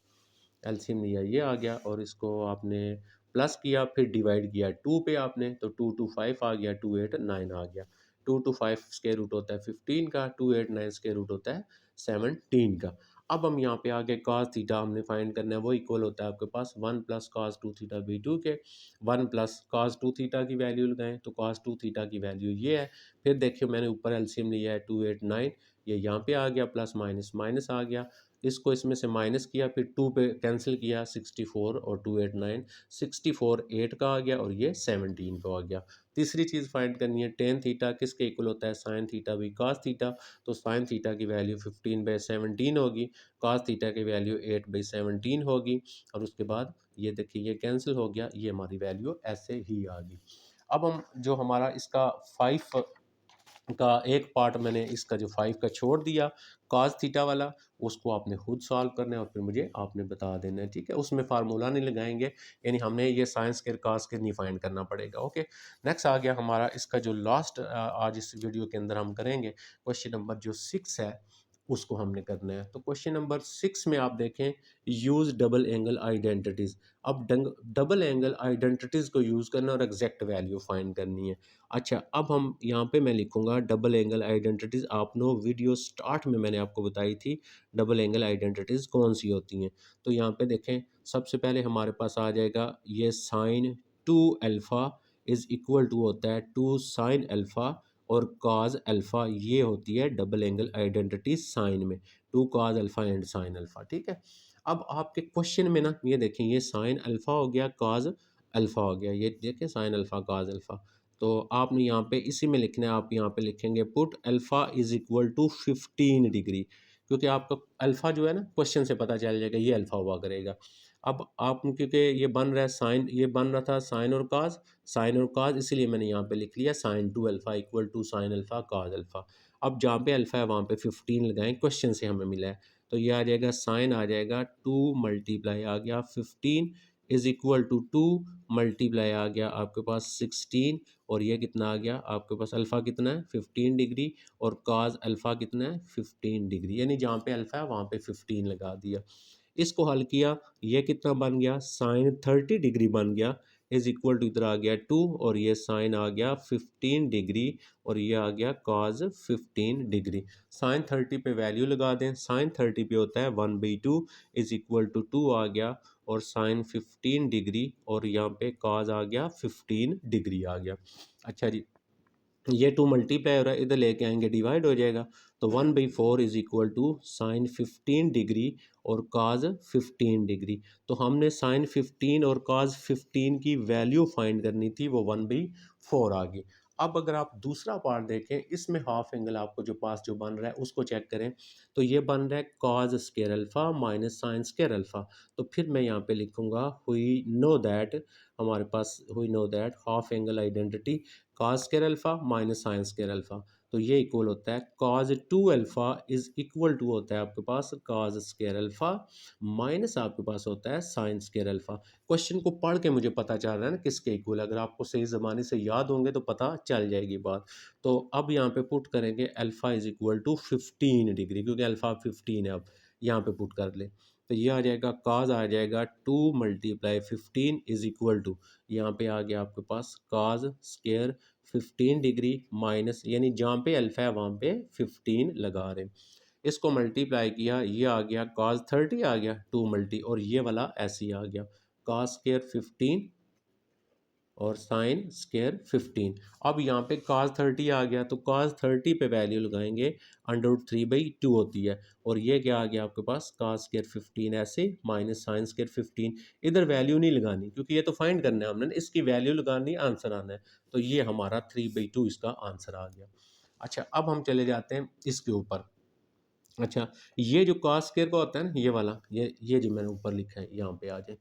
एलसीएम लिया, ये आ गया और इसको आपने प्लस किया, फिर डिवाइड किया 2 पे आपने, तो 2 2 5 आ गया, 289 आ गया। 2 2 5 स्क्वायर रूट होता है 15 का, 289 स्क्वायर रूट होता है 17 का। अब हम यहाँ पे आगे cos थीटा हमने फाइंड करना है, वो इक्वल होता है आपके पास 1 प्लस cos 2 थीटा बी 2 के। 1 प्लस cos 2 थीटा की वैल्यू लगाएं तो cos 2 थीटा की वैल्यू ये है। फिर देखिए मैंने ऊपर एलसीएम लिया है 289, ये यहाँ पे आ गया, प्लस माइनस माइनस आ गया, इसको इसमें से माइनस किया, फिर 2 पे कैंसिल किया, 64 और 2 8 9, 64 8 का आ गया और ये 17 का आ गया। तीसरी चीज़ फाइंड करनी है, टेन थीटा किसके इक्वल होता है, sine theta by cos theta. तो साइन थीटा की वैल्यू 15/17 होगी, कॉस थीटा की वैल्यू 8/17 होगी, और उसके बाद ये देखिए ये कैंसिल हो गया, ये हमारी वैल्यू ऐसे ही आ गई। अब हम जो हमारा इसका 5 का एक पार्ट मैंने इसका जो 5 का छोड़ दिया कॉस थीटा वाला, उसको आपने खुद सॉल्व करना है और फिर मुझे आपने बता देना है, ठीक है। उसमें फार्मूला नहीं लगाएंगे, यानी हमने ये साइंस के कॉस के नहीं फाइंड करना पड़ेगा। ओके, नेक्स्ट आ गया हमारा इसका जो लास्ट आज इस वीडियो के अंदर हम करेंगे क्वेश्चन नंबर जो 6 है, उसको हमने करना है। तो क्वेश्चन नंबर 6 में आप देखें, यूज़ डबल एंगल आइडेंटिटीज़। अब डबल एंगल आइडेंटिटीज़ को यूज़ करना और एग्जैक्ट वैल्यू फाइंड करनी है। अच्छा, अब हम यहाँ पे मैं लिखूँगा डबल एंगल आइडेंटिटीज़। आप नो वीडियो स्टार्ट में मैंने आपको बताई थी डबल एंगल आइडेंटिटीज़ कौन सी होती हैं। तो यहाँ पे देखें, सबसे पहले हमारे पास आ जाएगा ये sine 2 alpha is equal to होता है 2 साइन अल्फ़ा और कॉज अल्फ़ा, ये होती है डबल एंगल आइडेंटिटी साइन में, 2 cos alpha and sine alpha, ठीक है। अब आपके क्वेश्चन में ना ये देखें, ये साइन अल्फ़ा हो गया, कॉज अल्फ़ा हो गया, ये देखें साइन अल्फ़ा कॉज अल्फ़ा। तो आपने यहाँ पे इसी में लिखना है, आप यहाँ पे लिखेंगे put alpha is equal to 15 degree, क्योंकि आपका अल्फ़ा जो है ना क्वेश्चन से पता चल जाएगा ये अल्फ़ा हुआ करेगा। अब आप क्योंकि ये बन रहा है साइन, ये बन रहा था साइन और काज, साइन और काज, इसीलिए मैंने यहाँ पे लिख लिया sine 2 alpha equal to sine alpha cos alpha. अब जहाँ पे अल्फ़ा है वहाँ पे 15 लगाएं, क्वेश्चन से हमें मिला है। तो ये आ जाएगा साइन आ जाएगा 2 मल्टीप्लाई आ गया 15 इज़ इक्वल टू 2 मल्टीप्लाई आ गया आपके पास 16, और ये कितना आ गया आपके पास, अल्फ़ा कितना है 15 डिग्री और काज अल्फ़ा कितना है 15 डिग्री, यानी जहाँ पे अल्फ़ा है वहाँ पे 15 लगा दिया। इसको हल किया, ये कितना बन गया साइन 30 डिग्री बन गया, इज इक्वल टू इधर आ गया 2 और ये साइन आ गया 15 डिग्री और ये आ गया कॉज 15 डिग्री। साइन 30 पे वैल्यू लगा दें, साइन 30 पे होता है 1/2 इज इक्वल टू 2 आ गया, और साइन 15 डिग्री और यहाँ पे कॉज आ गया 15 डिग्री आ गया। अच्छा जी, ये 2 मल्टीप्लाई हो रहा है, इधर लेके आएंगे डिवाइड हो जाएगा, तो 1/4 is equal to sine 15 degree और काज 15 डिग्री। तो हमने साइन 15 और काज 15 की वैल्यू फाइंड करनी थी, वो 1/4 आ गई। अब अगर आप दूसरा पार्ट देखें, इसमें हाफ एंगल आपको जो पास जो बन रहा है उसको चेक करें, तो ये बन रहा है cause square alpha minus sine square alpha. तो फिर मैं यहाँ पे लिखूँगा हुई नो दैट, हमारे पास we know that half angle identity cos square alpha minus sine square alpha, तो ये इक्वल होता है cos 2 alpha is equal to होता है आपके पास कॉज स्केयर अल्फ़ा माइनस आपके पास होता है साइन स्केयर अल्फ़ा। क्वेश्चन को पढ़ के मुझे पता चल रहा है ना किसके इक्वल, अगर आपको सही ज़माने से याद होंगे तो पता चल जाएगी बात। तो अब यहाँ पे पुट करेंगे alpha is equal to 15 degree, क्योंकि अल्फ़ा 15 है, अब यहाँ पे पुट कर ले, तो ये आ जाएगा काज आ जाएगा 2 मल्टीप्लाई 15 इज़ इक्वल टू, यहाँ पे आ गया आपके पास काज स्केयर 15 डिग्री माइनस, यानी जहाँ पे अल्फ़ा है वहाँ पे 15 लगा रहे हैं, इसको मल्टीप्लाई किया, ये आ गया cos 30 आ गया 2 मल्टी, और ये वाला ऐसे ही आ गया cos स्केयर 15 और साइन स्केयर 15। अब यहाँ पे cos 30 आ गया, तो cos 30 पे वैल्यू लगाएंगे √3/2 होती है, और ये क्या आ गया आपके पास cos स्केयर 15 ऐसे माइनस साइन स्केयर 15, इधर वैल्यू नहीं लगानी क्योंकि ये तो फाइंड करना है हमने, इसकी वैल्यू लगानी आंसर आना है, तो ये हमारा 3/2 इसका आंसर आ गया। अच्छा, अब हम चले जाते हैं इसके ऊपर। अच्छा, ये जो कॉस स्क्वायर का होता है ना, ये वाला, ये जो मैंने ऊपर लिखा है यहाँ पे आ जाए,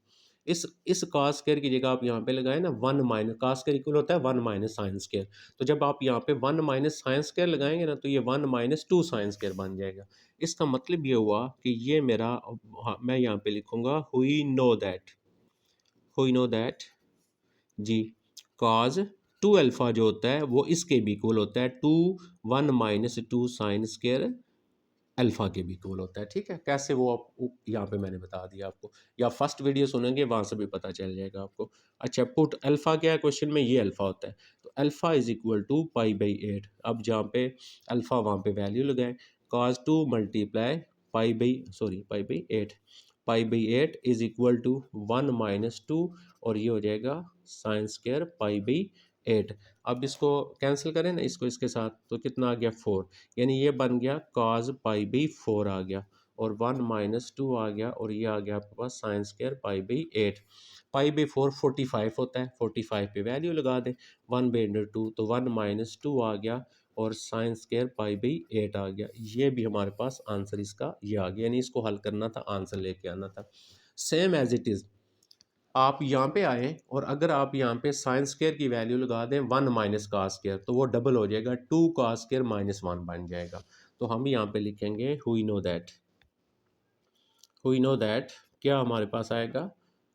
इस कॉस स्क्वायर की जगह आप यहाँ पे लगाए ना 1 माइनस, कॉस स्क्वायर इक्वल होता है 1 माइनस साइन स्क्वायर, तो जब आप यहाँ पे 1 माइनस साइन स्क्वायर लगाएंगे ना, तो ये 1 माइनस 2 साइन स्क्वायर बन जाएगा। इसका मतलब ये हुआ कि ये मेरा, हाँ, मैं यहाँ पे लिखूंगा हुई नो दैट जी कॉज 2 अल्फ़ा जो होता है वो इसके भी इक्वल होता है 2 1 माइनस 2 साइन स्क्वायर अल्फ़ा के भी इक्वल होता है, ठीक है। कैसे वो आप यहाँ पे मैंने बता दिया आपको, या फर्स्ट वीडियो सुनेंगे वहाँ से भी पता चल जाएगा आपको। अच्छा, पुट अल्फ़ा क्या है क्वेश्चन में, ये अल्फ़ा होता है, तो अल्फ़ा इज़ इक्वल टू पाई/8। अब जहाँ पे अल्फ़ा वहाँ पे वैल्यू लगाएं, cos 2 मल्टीप्लाई पाई/8, पाई/8 इज़ इक्वल टू 1 माइनस 2, और ये हो जाएगा साइन स्क्वायर पाई/8। अब इसको कैंसिल करें ना इसको इसके साथ, तो कितना आ गया 4, यानी ये बन गया cos पाई/4 आ गया, और 1 - 2 आ गया, और ये आ गया आपके पास sine square pi by 8। Pi by 4 45 होता है, 45 पे वैल्यू लगा दें, 1/2 तो 1 - 2 आ गया, और साइन स्क्वायर पाई बाई 8 आ गया। ये भी हमारे पास आंसर इसका ये आ गया, यानी इसको हल करना था, आंसर लेके आना था। सेम एज इट इज़ आप यहाँ पे आए, और अगर आप यहाँ पे साइन स्क्वायर की वैल्यू लगा दें 1 माइनस कास स्क्वायर, तो वो डबल हो जाएगा, 2 कास स्क्वायर -1 बन जाएगा। तो हम यहाँ पे लिखेंगे हुई नो दैट, हुई नो दैट क्या हमारे पास आएगा,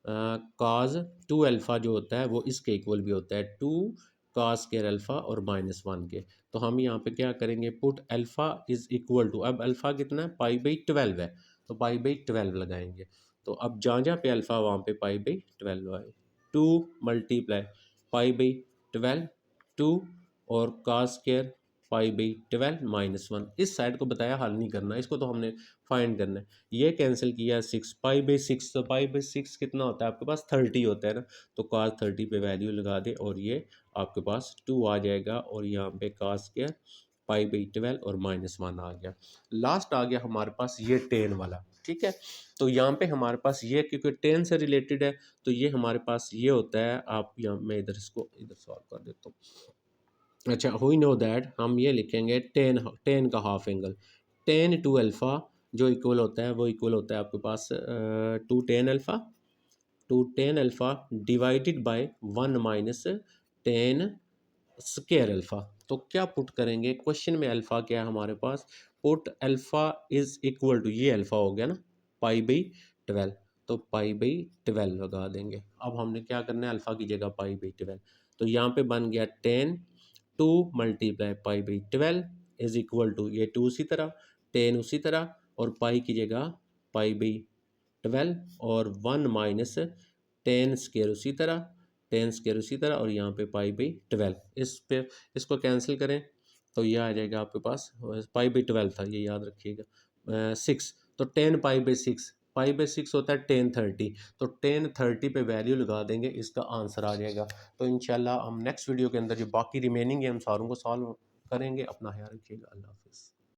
काज 2 अल्फ़ा जो होता है वो इसके इक्वल भी होता है, 2 कास स्क्वायर अल्फ़ा और -1 के। तो हम यहाँ पे क्या करेंगे, put alpha is equal to, अब अल्फ़ा कितना है, पाई बाई 12 है, तो पाई बाई 12 लगाएंगे। तो अब जहाँ जहाँ पे अल्फ़ा वहाँ पे पाई बाई 12 आए, 2 मल्टीप्लाई पाई बाई 12, 2 और कास स्क्वायर पाई बाई 12 -1। इस साइड को बताया हल नहीं करना, इसको तो हमने फाइंड करना है। ये कैंसिल किया 6 पाई बाई 6, तो पाई बाई 6 कितना होता है आपके पास, 30 होता है ना, तो cos 30 पे वैल्यू लगा दे, और ये आपके पास 2 आ जाएगा, और यहाँ पे cos स्क्वायर पाई बाई 12 और -1 आ गया। लास्ट आ गया हमारे पास ये टेन वाला, ठीक है। तो यहाँ पे हमारे पास ये, क्योंकि टेन से रिलेटेड है, तो ये हमारे पास ये होता है, आप यहाँ मैं इधर इसको इधर सॉल्व कर देता हूँ। अच्छा, हुई नो दैट हम ये लिखेंगे टेन, टेन का half angle, tan two alpha जो इक्वल होता है वो इक्वल होता है आपके पास 2 tan alpha, 2 tan alpha divided by 1 - 10 square alpha. तो क्या पुट करेंगे, क्वेश्चन में अल्फ़ा क्या है हमारे पास, put alpha is equal to, ये अल्फ़ा हो गया ना, पाई बाई 12, तो पाई बाई 12 लगा देंगे। अब हमने क्या करना है, अल्फ़ा की जगह पाई बाई 12, तो यहाँ पे बन गया 10, 2 multiply pi by 12 is equal to, ये 2 उसी तरह, 10 उसी तरह, और पाई की जगह पाई बाई 12, और 1 - 10 स्क्वायर उसी तरह, 10 स्क्वायर उसी तरह, और यहाँ पे पाई बाई 12, इस पे इसको कैंसिल करें, तो ये आ जाएगा आपके पास, पाई बाई 12 था ये याद रखिएगा, 6, तो 10 पाई बाई 6, पाई बाई 6 होता है 10 30, तो 10 30 पे वैल्यू लगा देंगे, इसका आंसर आ जाएगा। तो इंशाल्लाह हम नेक्स्ट वीडियो के अंदर जो बाकी रिमेनिंग है हम सारों को सॉल्व करेंगे। अपना ख्याल रखिएगा, अल्लाह हाफिज़।